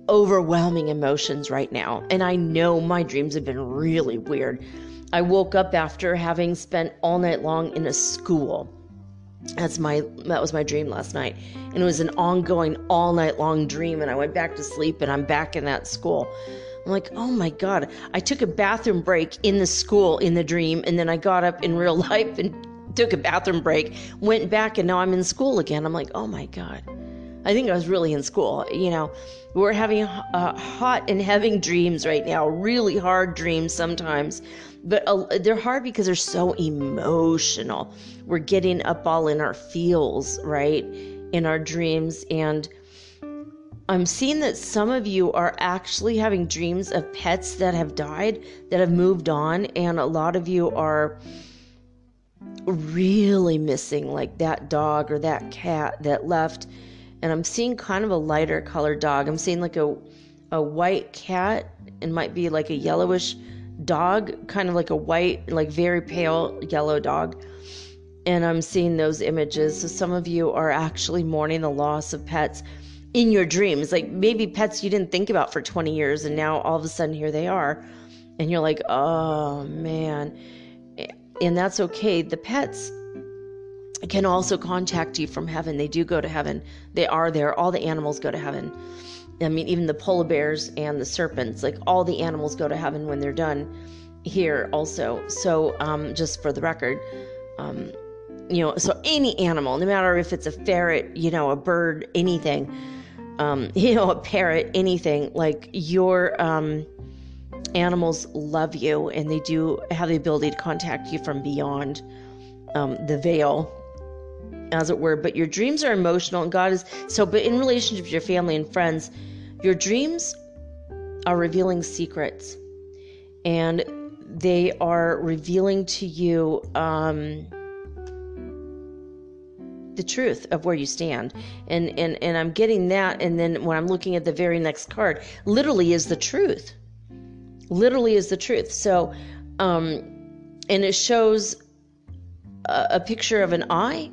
overwhelming emotions right now. And I know my dreams have been really weird. I woke up after having spent all night long in a school. That was my dream last night. And it was an ongoing all night long dream. And I went back to sleep and I'm back in that school. I'm like, oh my God. I took a bathroom break in the school in the dream. And then I got up in real life and took a bathroom break, went back, and now I'm in school again. I'm like, oh my God. I think I was really in school. We're having hot and heavy dreams right now, really hard dreams sometimes, but they're hard because they're so emotional. We're getting up all in our feels, right, in our dreams. And I'm seeing that some of you are actually having dreams of pets that have died, that have moved on, and a lot of you are really missing like that dog or that cat that left. And I'm seeing kind of a lighter colored dog. I'm seeing like a white cat. It might be like a yellowish dog, kind of like a white, like very pale yellow dog. And I'm seeing those images. So some of you are actually mourning the loss of pets in your dreams, like maybe pets you didn't think about for 20 years, and now all of a sudden here they are, and you're like, oh man. And that's okay. The pets, can also contact you from heaven. They do go to heaven. They are there. All the animals go to heaven. I mean, even the polar bears and the serpents, like all the animals go to heaven when they're done here also. So just for the record, so any animal, no matter if it's a ferret, a bird, anything, a parrot, anything, like your animals love you, and they do have the ability to contact you from beyond the veil, as it were. But your dreams are emotional, and God is but in relationship to your family and friends, your dreams are revealing secrets, and they are revealing to you the truth of where you stand. And I'm getting that, and then when I'm looking at the very next card, literally is the truth. Literally is the truth. So and it shows a picture of an eye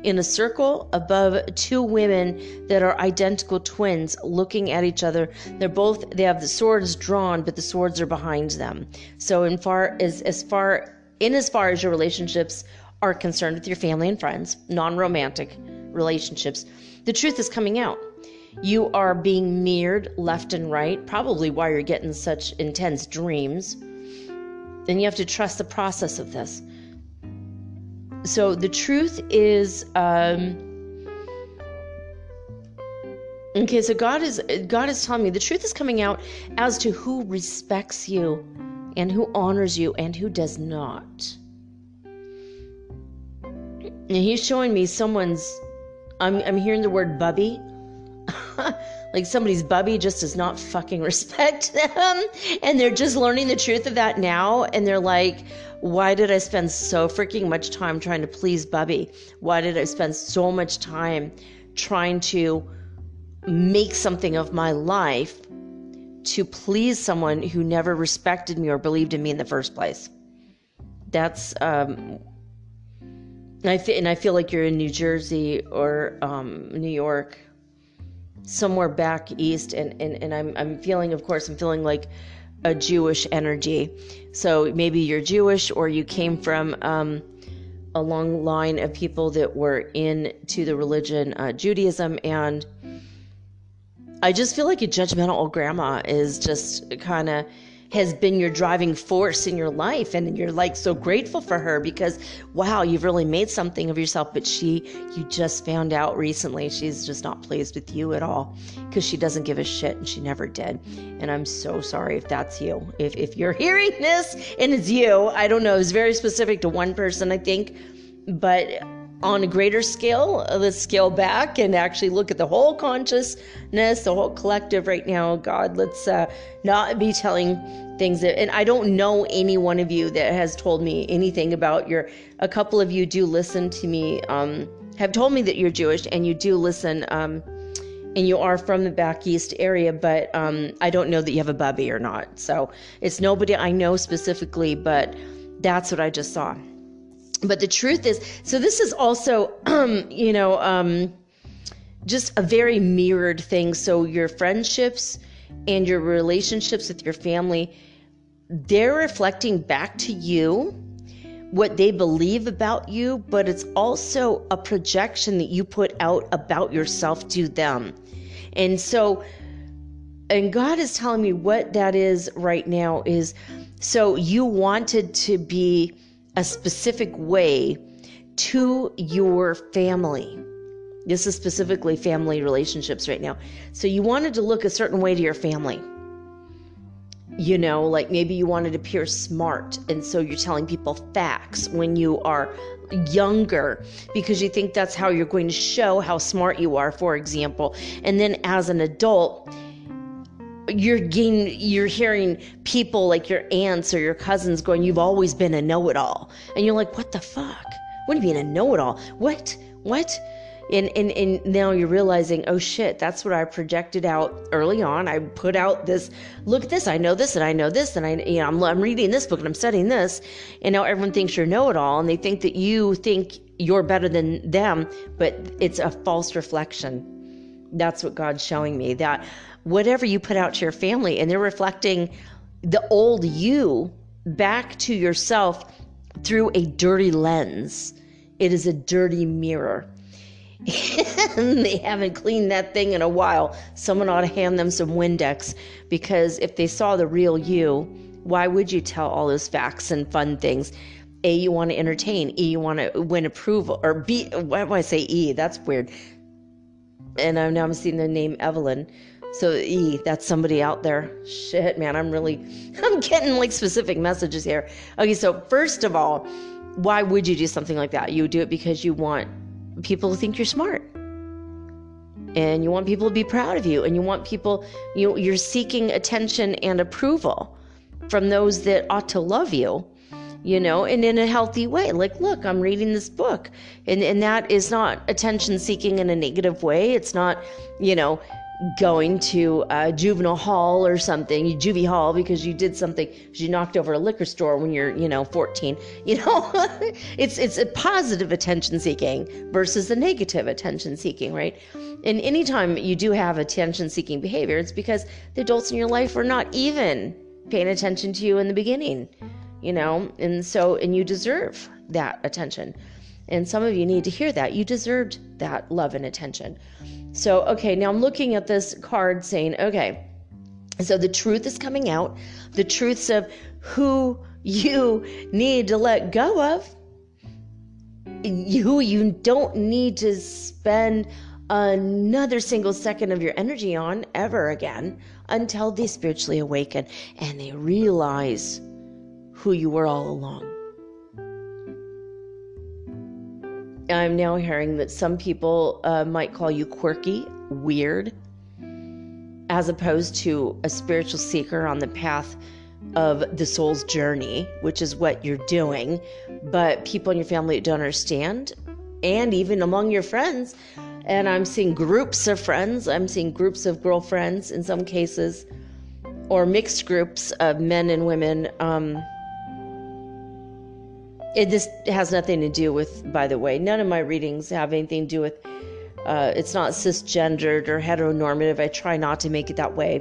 in a circle above two women that are identical twins looking at each other. They have the swords drawn, but the swords are behind them. So as far as your relationships are concerned with your family and friends, non-romantic relationships, the truth is coming out. You are being mirrored left and right, probably why you're getting such intense dreams. And you have to trust the process of this. So the truth is, okay, so God is telling me the truth is coming out as to who respects you and who honors you and who does not. And He's showing me I'm hearing the word bubby. Like somebody's bubby just does not fucking respect them, and they're just learning the truth of that now, and they're like, why did I spend so freaking much time trying to please bubby? Why did I spend so much time trying to make something of my life to please someone who never respected me or believed in me in the first place? That's and I feel like you're in New Jersey or New York, somewhere back east, and I'm feeling like a Jewish energy. So maybe you're Jewish, or you came from a long line of people that were into the religion Judaism, and I just feel like a judgmental old grandma is just kind of has been your driving force in your life, and you're like so grateful for her because wow, you've really made something of yourself. But you just found out recently she's just not pleased with you at all because she doesn't give a shit, and she never did. And I'm so sorry if that's you. If you're hearing this and it's you, I don't know, it's very specific to one person, I think, but on a greater scale, let's scale back and actually look at the whole consciousness, the whole collective right now. God, let's not be telling things that, and I don't know any one of you that has told me anything about a couple of you do listen to me, have told me that you're Jewish and you do listen, and you are from the back east area, but I don't know that you have a bubby or not. So it's nobody I know specifically, but that's what I just saw. But the truth is, so this is also, just a very mirrored thing. So your friendships and your relationships with your family, they're reflecting back to you what they believe about you, but it's also a projection that you put out about yourself to them. And God is telling me what that is right now is, so you wanted to be a specific way to your family. This is specifically family relationships right now. So you wanted to look a certain way to your family. Like maybe you wanted to appear smart, and so you're telling people facts when you are younger because you think that's how you're going to show how smart you are, for example. And then as an adult, you're hearing people like your aunts or your cousins going, you've always been a know-it-all. And you're like, what the fuck? What do you mean a know-it-all? What? And now you're realizing, oh shit, that's what I projected out early on. I put out this, look at this, I know this, and I know this, and I'm reading this book and I'm studying this, and now everyone thinks you're know-it-all, and they think that you think you're better than them, but it's a false reflection. That's what God's showing me, that whatever you put out to your family, and they're reflecting the old you back to yourself through a dirty lens. It is a dirty mirror. And they haven't cleaned that thing in a while. Someone ought to hand them some Windex, because if they saw the real you, why would you tell all those facts and fun things? A, you want to entertain. E, you want to win approval. Or B, why do I say E? That's weird. And I'm seeing the name Evelyn. So E, that's somebody out there. Shit, man, I'm getting like specific messages here. Okay, so first of all, why would you do something like that? You would do it because you want people to think you're smart. And you want people to be proud of you. And you want people, you're seeking attention and approval from those that ought to love you, and in a healthy way. Like, look, I'm reading this book. And that is not attention seeking in a negative way. It's not, going to a juvenile hall or something, juvie hall, because you did something, because you knocked over a liquor store when you're, 14. It's a positive attention seeking versus a negative attention seeking, right? And anytime you do have attention seeking behavior, it's because the adults in your life are not even paying attention to you in the beginning, and you deserve that attention. And some of you need to hear that. You deserved that love and attention. So, okay, now I'm looking at this card saying, okay, so the truth is coming out, the truths of who you need to let go of, who you don't need to spend another single second of your energy on ever again until they spiritually awaken and they realize who you were all along. I'm now hearing that some people might call you quirky, weird, as opposed to a spiritual seeker on the path of the soul's journey, which is what you're doing. But people in your family don't understand, and even among your friends. And I'm seeing groups of friends. I'm seeing groups of girlfriends in some cases, or mixed groups of men and women. This has nothing to do with, by the way, none of my readings have anything to do with, it's not cisgendered or heteronormative. I try not to make it that way,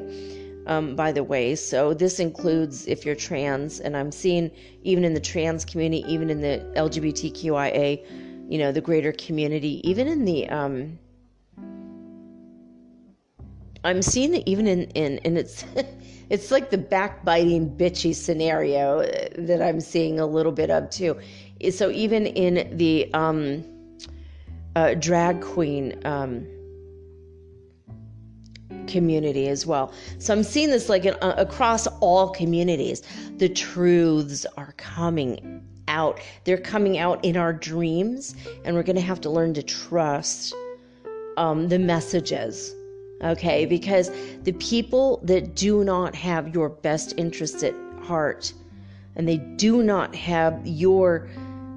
by the way. So this includes if you're trans, and I'm seeing even in the trans community, even in the LGBTQIA, the greater community, even in the, I'm seeing that even in it's, it's like the backbiting, bitchy scenario that I'm seeing a little bit of too. So even in the drag queen community as well. So I'm seeing this like across all communities. The truths are coming out. They're coming out in our dreams, and we're going to have to learn to trust the messages. Okay, because the people that do not have your best interest at heart, and they do not have your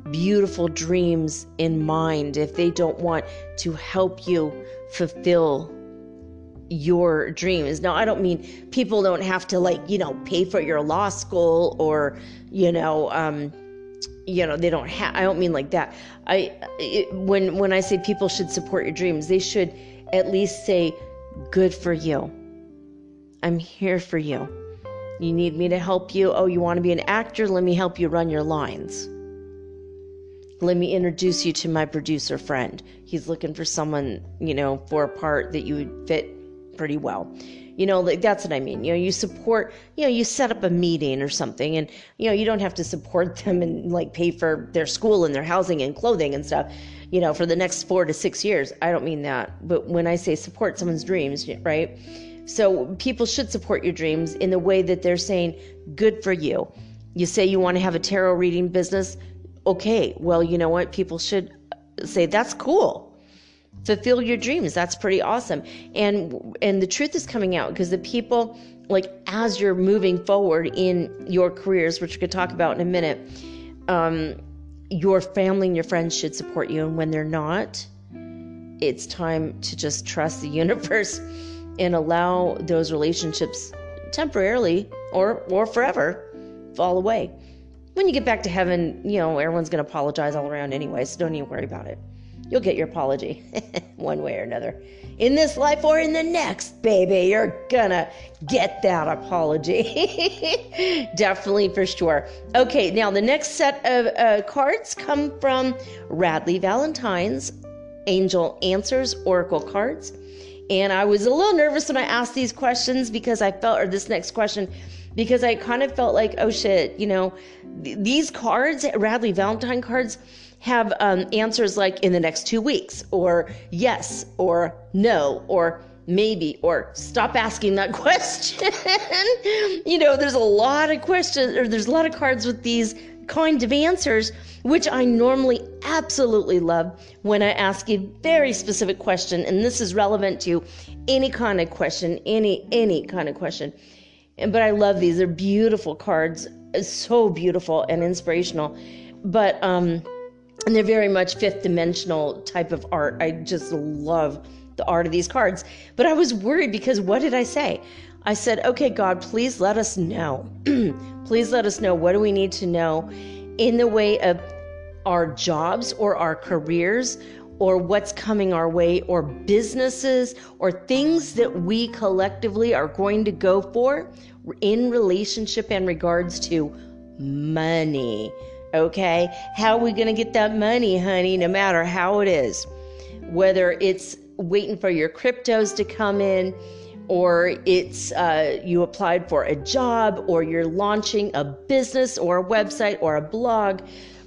beautiful dreams in mind, if they don't want to help you fulfill your dreams. Now, I don't mean people don't have to pay for your law school or, they don't have, I don't mean like that. When I say people should support your dreams, they should at least say, good for you. I'm here for you. You need me to help you? Oh, you want to be an actor? Let me help you run your lines. Let me introduce you to my producer friend. He's looking for someone, for a part that you would fit pretty well. That's what I mean. You support, you set up a meeting or something, and, you don't have to support them and pay for their school and their housing and clothing and stuff, for the next 4 to 6 years. I don't mean that. But when I say support someone's dreams, right? So people should support your dreams in the way that they're saying, good for you. You say you want to have a tarot reading business. Okay, well, you know what? People should say, that's cool. Fulfill your dreams. That's pretty awesome. And the truth is coming out, because the people, as you're moving forward in your careers, which we could talk about in a minute, your family and your friends should support you. And when they're not, it's time to just trust the universe and allow those relationships temporarily or forever fall away. When you get back to heaven, everyone's going to apologize all around anyway, so don't even worry about it. You'll get your apology one way or another. In this life or in the next, baby, you're gonna get that apology. Definitely, for sure. Okay, now the next set of cards come from Radleigh Valentine's Angel Answers Oracle cards. And I was a little nervous when I asked these questions because I felt, or this next question, because I kind of felt like, oh shit, these cards, Radleigh Valentine cards, have answers like in the next 2 weeks, or yes, or no, or maybe, or stop asking that question. There's a lot of questions, or there's a lot of cards with these kind of answers, which I normally absolutely love when I ask a very specific question, and this is relevant to any kind of question, any kind of question. But I love these. They're beautiful cards, so beautiful and inspirational. But and they're very much fifth dimensional type of art. I just love the art of these cards. But I was worried because what did I say? I said, okay, God, please let us know. Please let us know. What do we need to know in the way of our jobs or our careers or what's coming our way or businesses or things that we collectively are going to go for in relationship and regards to money. Okay? How are we going to get that money, honey, no matter how it is? Whether it's waiting for your cryptos to come in, or it's you applied for a job, or you're launching a business or a website or a blog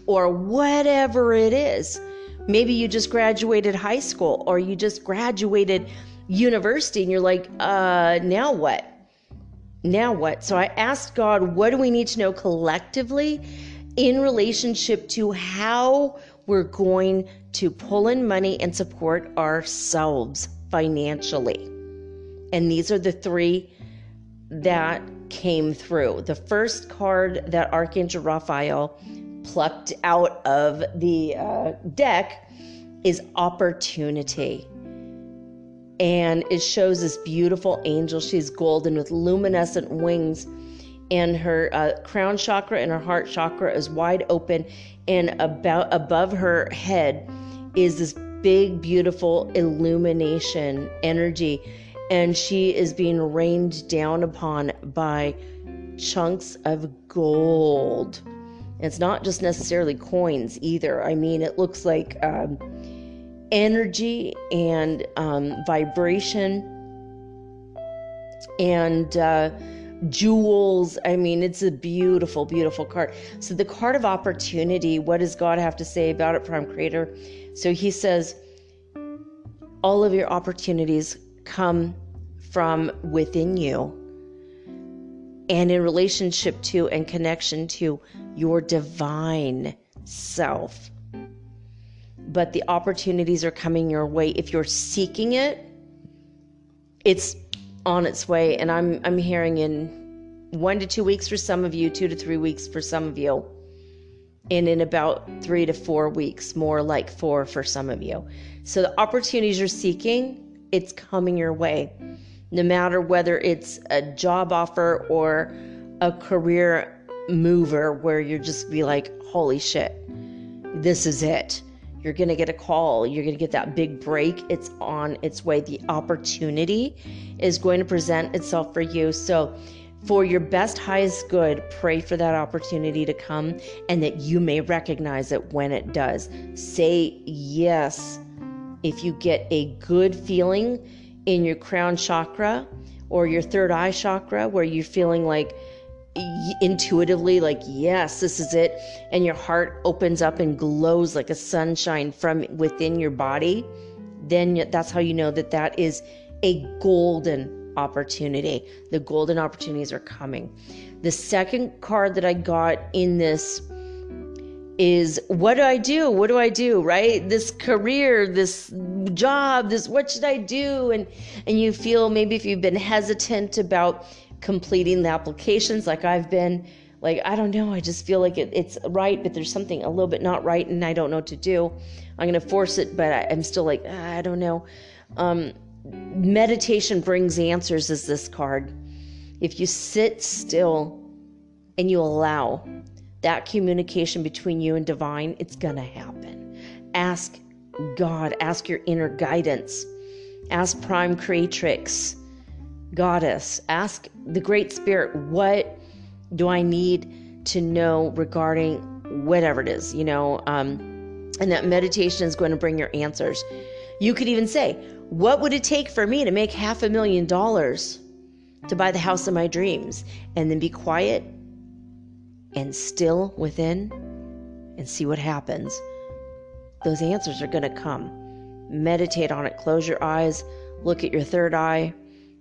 or whatever it is. Maybe you just graduated high school or you just graduated university and you're like, now what? Now what? So I asked God, what do we need to know collectively in relationship to how we're going to pull in money and support ourselves financially? And these are the three that came through. The first card that Archangel Raphael plucked out of the deck is opportunity. And it shows this beautiful angel. She's golden with luminescent wings, and her crown chakra and her heart chakra is wide open, and above her head is this big, beautiful illumination energy. And she is being rained down upon by chunks of gold. It's not just necessarily coins either. I mean, it looks like energy and vibration and jewels. I mean, it's a beautiful, beautiful card. So the card of opportunity, what does God have to say about it, Prime Creator? So he says, all of your opportunities come from within you and in relationship to and connection to your divine self. But the opportunities are coming your way. If you're seeking it, it's on its way. And I'm hearing in 1 to 2 weeks for some of you, 2 to 3 weeks for some of you, and in about 3 to 4 weeks, more like 4 for some of you. So the opportunities you're seeking, it's coming your way. No matter whether it's a job offer or a career mover where you're just be like, holy shit, this is it. You're going to get a call. You're going to get that big break. It's on its way. The opportunity is going to present itself for you. So for your best, highest good, pray for that opportunity to come and that you may recognize it when it does. Say yes. If you get a good feeling in your crown chakra or your third eye chakra where you're feeling like intuitively like, yes, this is it, and your heart opens up and glows like a sunshine from within your body, then that's how you know that that is a golden opportunity. The golden opportunities are coming. The second card that I got in this is, what do I do? What do I do, right? This career, this job, this, what should I do? And you feel maybe if you've been hesitant about completing the applications like I've been, like, I don't know, I just feel like it's right, but there's something a little bit not right and I don't know what to do. I'm going to force it, but I'm still like, I don't know. Meditation brings answers is this card. If you sit still and you allow that communication between you and divine, it's going to happen. Ask God, ask your inner guidance, ask Prime Creatrix, Goddess, ask the Great Spirit, what do I need to know regarding whatever it is, and that meditation is going to bring your answers. You could even say, what would it take for me to make $500,000 to buy the house of my dreams? And then be quiet and still within and see what happens. Those answers are going to come. Meditate on it. Close your eyes. Look at your third eye.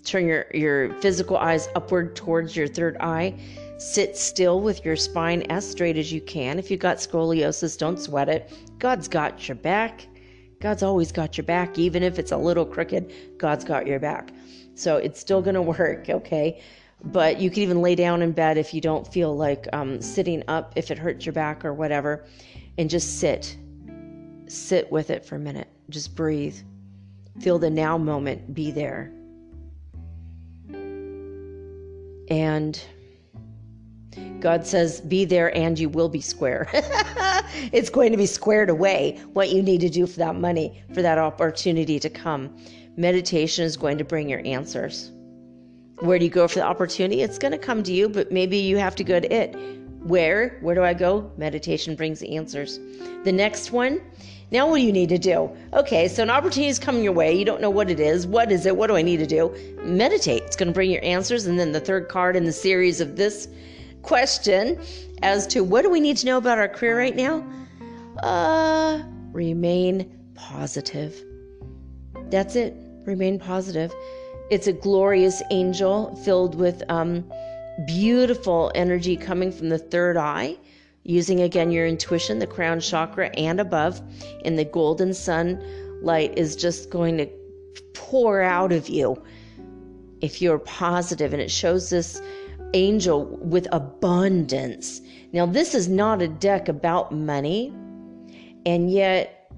Turn your physical eyes upward towards your third eye. Sit still with your spine as straight as you can. If you've got scoliosis, don't sweat it. God's got your back. God's always got your back. Even if it's a little crooked, God's got your back. So it's still going to work, okay? But you can even lay down in bed if you don't feel like sitting up, if it hurts your back or whatever, and just sit. Sit with it for a minute. Just breathe. Feel the now moment. Be there. And God says, be there and you will be square. It's going to be squared away what you need to do for that money, for that opportunity to come. Meditation is going to bring your answers. Where do you go for the opportunity? It's going to come to you, but maybe you have to go to it. Where do I go? Meditation brings the answers. The next one, now what do you need to do? Okay, so an opportunity is coming your way. You don't know what it is. What is it? What do I need to do? Meditate. It's going to bring your answers. And then the third card in the series of this question as to what do we need to know about our career right now? Remain positive. That's it. Remain positive. It's a glorious angel filled with beautiful energy coming from the third eye, using again your intuition, the crown chakra and above, and the golden sun light is just going to pour out of you if you're positive. And it shows this angel with abundance. Now, this is not a deck about money, and yet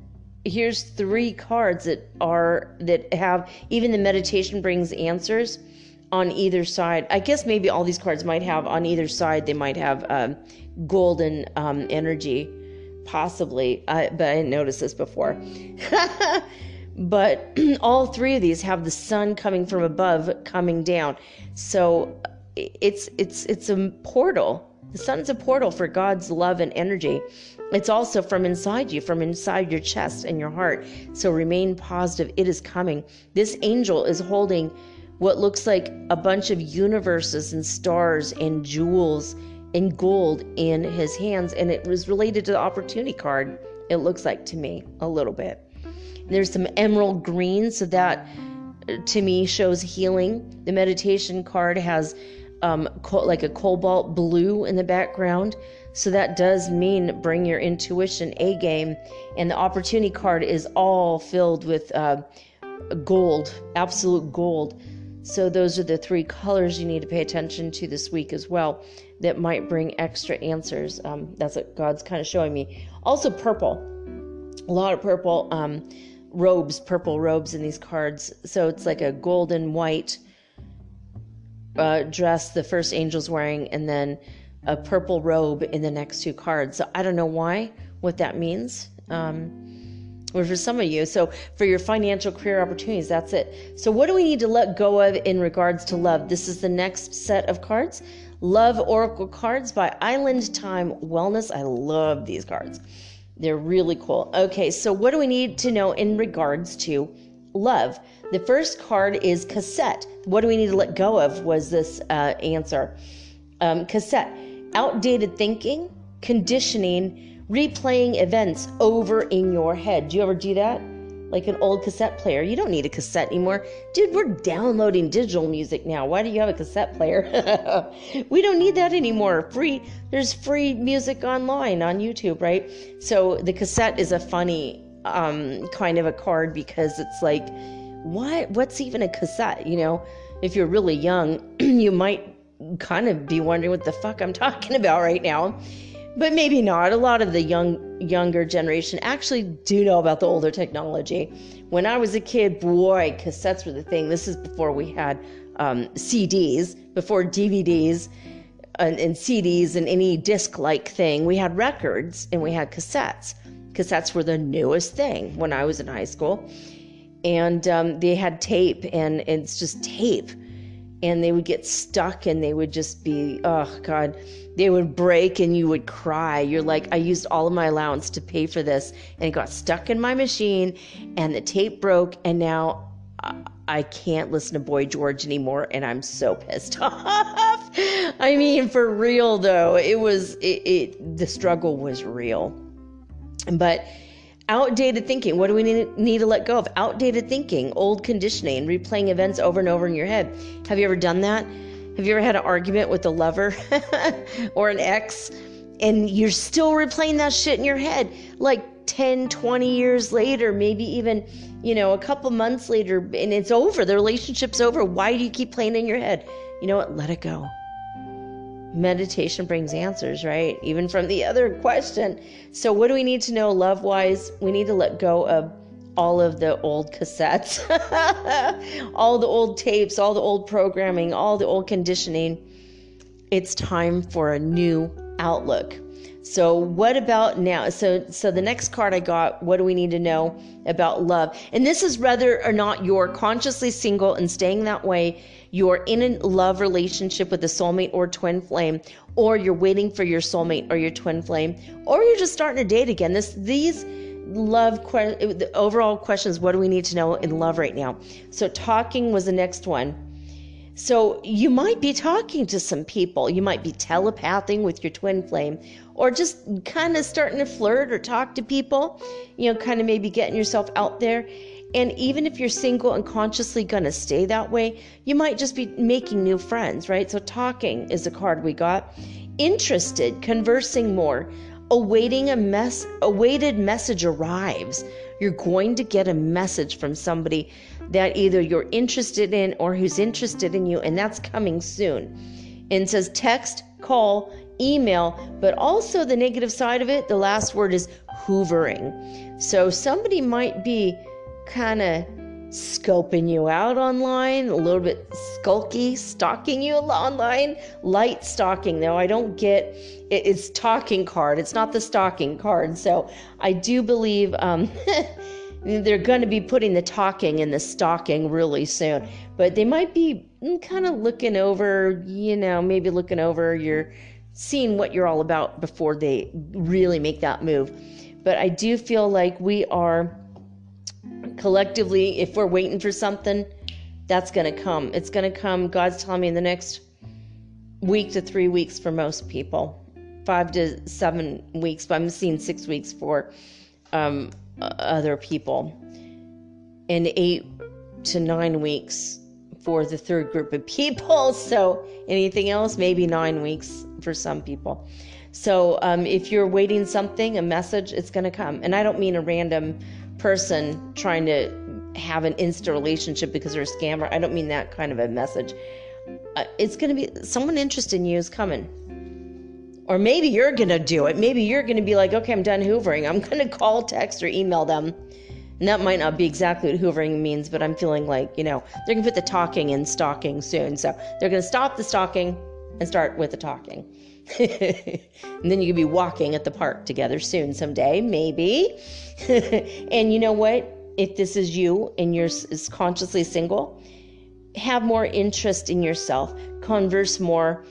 here's 3 cards that have, even the meditation brings answers on either side. I guess maybe all these cards might have on either side, they might have golden energy, possibly, but I didn't notice this before. But all 3 of these have the sun coming from above, coming down. So it's a portal. The sun's a portal for God's love and energy. It's also from inside you, from inside your chest and your heart. So remain positive. It is coming. This angel is holding what looks like a bunch of universes and stars and jewels and gold in his hands. And it was related to the opportunity card, it looks like to me, a little bit. There's some emerald green, so that to me shows healing. The meditation card has like a cobalt blue in the background. So that does mean bring your intuition A game. And the opportunity card is all filled with gold, absolute gold. So those are the 3 colors you need to pay attention to this week as well that might bring extra answers. That's what God's kind of showing me. Also purple. A lot of purple purple robes in these cards. So it's like a golden white dress the first angel's wearing, and then a purple robe in the next 2 cards. So I don't know what that means. Or for some of you, so for your financial career opportunities, that's it. So what do we need to let go of in regards to love? This is the next set of cards. Love Oracle cards by Island Time Wellness. I love these cards. They're really cool. Okay, so what do we need to know in regards to love? The first card is cassette. What do we need to let go of was this answer. Cassette. Outdated thinking, conditioning, replaying events over in your head. Do you ever do that? Like an old cassette player. You don't need a cassette anymore. Dude, we're downloading digital music now. Why do you have a cassette player? We don't need that anymore. There's free music online on YouTube, right? So the cassette is a funny kind of a card, because it's like, what's even a cassette? If you're really young, you might kind of be wondering what the fuck I'm talking about right now. But maybe not. A lot of the younger generation actually do know about the older technology. When I was a kid, boy, cassettes were the thing. This is before we had CDs, before DVDs and CDs and any disc-like thing. We had records and we had cassettes. because that's where the newest thing when I was in high school. And they had tape, and it's just tape. And they would get stuck, and they would just be, oh God, they would break, and you would cry. You're like, I used all of my allowance to pay for this, and it got stuck in my machine, and the tape broke, and now I can't listen to Boy George anymore, and I'm so pissed off. I mean, for real though, the struggle was real. But outdated thinking, what do we need to let go of? Outdated thinking, old conditioning, replaying events over and over in your head. Have you ever done that? Have you ever had an argument with a lover or an ex, and you're still replaying that shit in your head like 10, 20 years later, maybe even, a couple months later, and it's over. The relationship's over. Why do you keep playing in your head? You know what? Let it go. Meditation brings answers, right? Even from the other question. So what do we need to know love-wise? We need to let go of all of the old cassettes, all the old tapes, all the old programming, all the old conditioning. It's time for a new outlook. So what about now? So the next card I got, what do we need to know about love? And this is whether or not you're consciously single and staying that way, you're in a love relationship with a soulmate or twin flame, or you're waiting for your soulmate or your twin flame, or you're just starting to date again. These the overall questions, what do we need to know in love right now? So talking was the next one. So you might be talking to some people. You might be telepathing with your twin flame, or just kind of starting to flirt or talk to people, kind of maybe getting yourself out there. And even if you're single and consciously going to stay that way, you might just be making new friends, right? So talking is a card we got. Interested, conversing more, awaited message arrives. You're going to get a message from somebody that either you're interested in or who's interested in you, and that's coming soon. And it says text, call, email, but also the negative side of it, the last word is hoovering. So somebody might be kind of scoping you out online, a little bit skulky, stalking you online. Light stalking, though. I don't get it's talking card. It's not the stalking card. So I do believe they're going to be putting the talking in the stalking really soon. But they might be kind of looking over, maybe looking over your, seeing what you're all about before they really make that move. But I do feel like we are collectively, if we're waiting for something, that's going to come. It's going to come. God's telling me in the next week to 3 weeks for most people, 5 to 7 weeks, but I'm seeing 6 weeks for other people, and 8 to 9 weeks for the third group of people. So anything else, maybe 9 weeks for some people. So if you're waiting something, a message, it's going to come. And I don't mean a random person trying to have an instant relationship because they're a scammer. I don't mean that kind of a message. It's going to be someone interested in you is coming. Or maybe you're going to do it. Maybe you're going to be like, okay, I'm done hoovering. I'm going to call, text, or email them. And that might not be exactly what hoovering means, but I'm feeling like, they're going to put the talking in stalking soon. So they're going to stop the stalking and start with the talking. And then you could be walking at the park together soon someday, maybe. And you know what? If this is you and you're consciously single, have more interest in yourself, converse more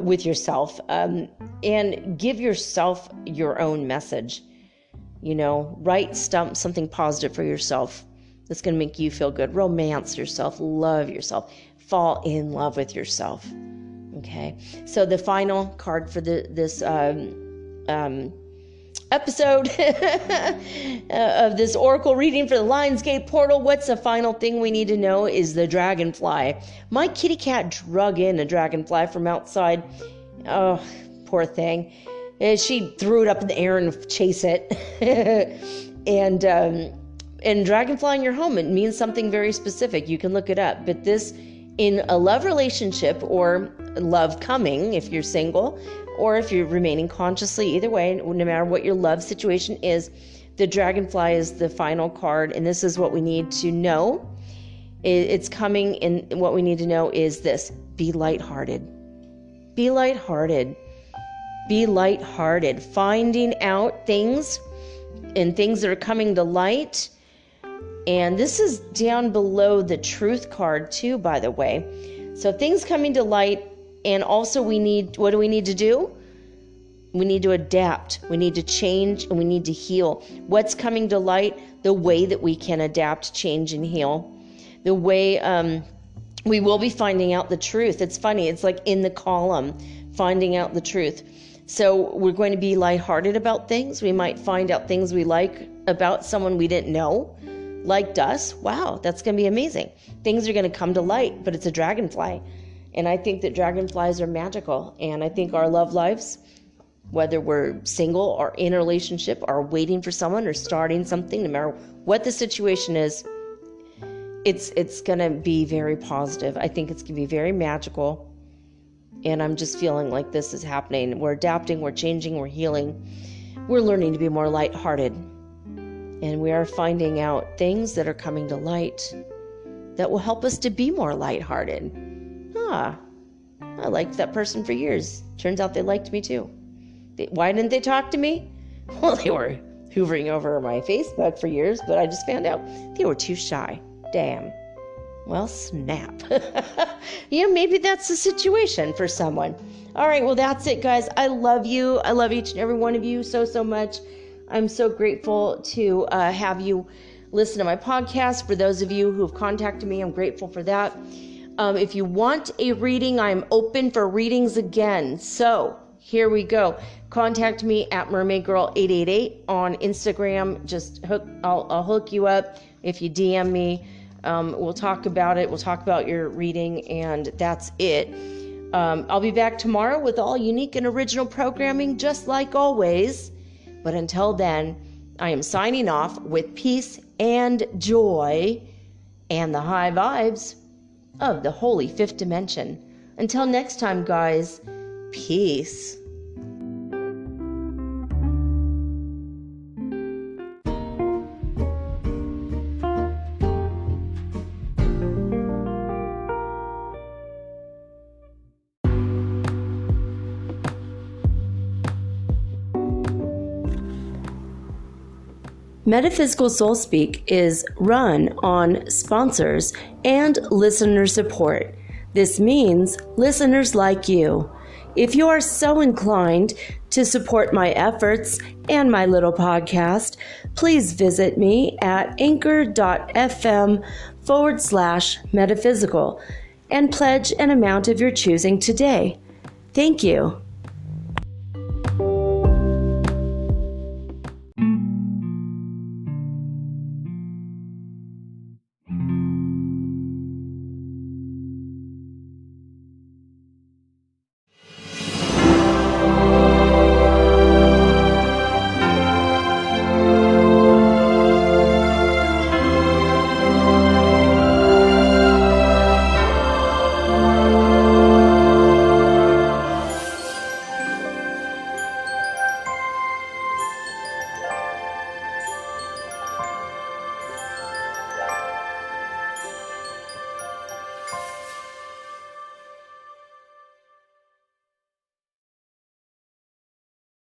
with yourself, and give yourself your own message. Write something positive for yourself that's going to make you feel good. Romance yourself, love yourself, fall in love with yourself. Okay, so the final card for this episode of this oracle reading for the Lionsgate portal, what's the final thing we need to know is the dragonfly. My kitty cat drug in a dragonfly from outside. Oh, poor thing. She threw it up in the air and chased it. And dragonfly in your home, it means something very specific. You can look it up. But this, in a love relationship or love coming, if you're single, or if you're remaining consciously, either way, no matter what your love situation is, the dragonfly is the final card, and this is what we need to know. It's coming, and what we need to know is this: be lighthearted. Be lighthearted. Be lighthearted. Finding out things and things that are coming to light. And this is down below the truth card too, by the way. So things coming to light, and also what do we need to do? We need to adapt. We need to change, and we need to heal. What's coming to light? The way that we can adapt, change, and heal. The way we will be finding out the truth. It's funny. It's like in the column, finding out the truth. So we're going to be lighthearted about things. We might find out things we like about someone we didn't know liked us. Wow, that's going to be amazing. Things are going to come to light, but it's a dragonfly. And I think that dragonflies are magical. And I think our love lives, whether we're single or in a relationship or waiting for someone or starting something, no matter what the situation is, it's going to be very positive. I think it's going to be very magical. And I'm just feeling like this is happening. We're adapting, we're changing, we're healing. We're learning to be more lighthearted. And we are finding out things that are coming to light that will help us to be more lighthearted. I liked that person for years. Turns out they liked me too. Why didn't they talk to me? Well, they were hoovering over my Facebook for years, but I just found out they were too shy. Damn. Well, snap. Maybe that's the situation for someone. All right, well, that's it, guys. I love you. I love each and every one of you so, so much. I'm so grateful to have you listen to my podcast. For those of you who have contacted me, I'm grateful for that. If you want a reading, I'm open for readings again. So here we go. Contact me at mermaidgirl888 on Instagram. I'll hook you up if you DM me. We'll talk about it. We'll talk about your reading, and that's it. I'll be back tomorrow with all unique and original programming, just like always. But until then, I am signing off with peace and joy and the high vibes of the holy fifth dimension. Until next time, guys, peace. Metaphysical Soul Speak is run on sponsors and listener support. This means listeners like you. If you are so inclined to support my efforts and my little podcast, please visit me at anchor.fm/metaphysical and pledge an amount of your choosing today. Thank you.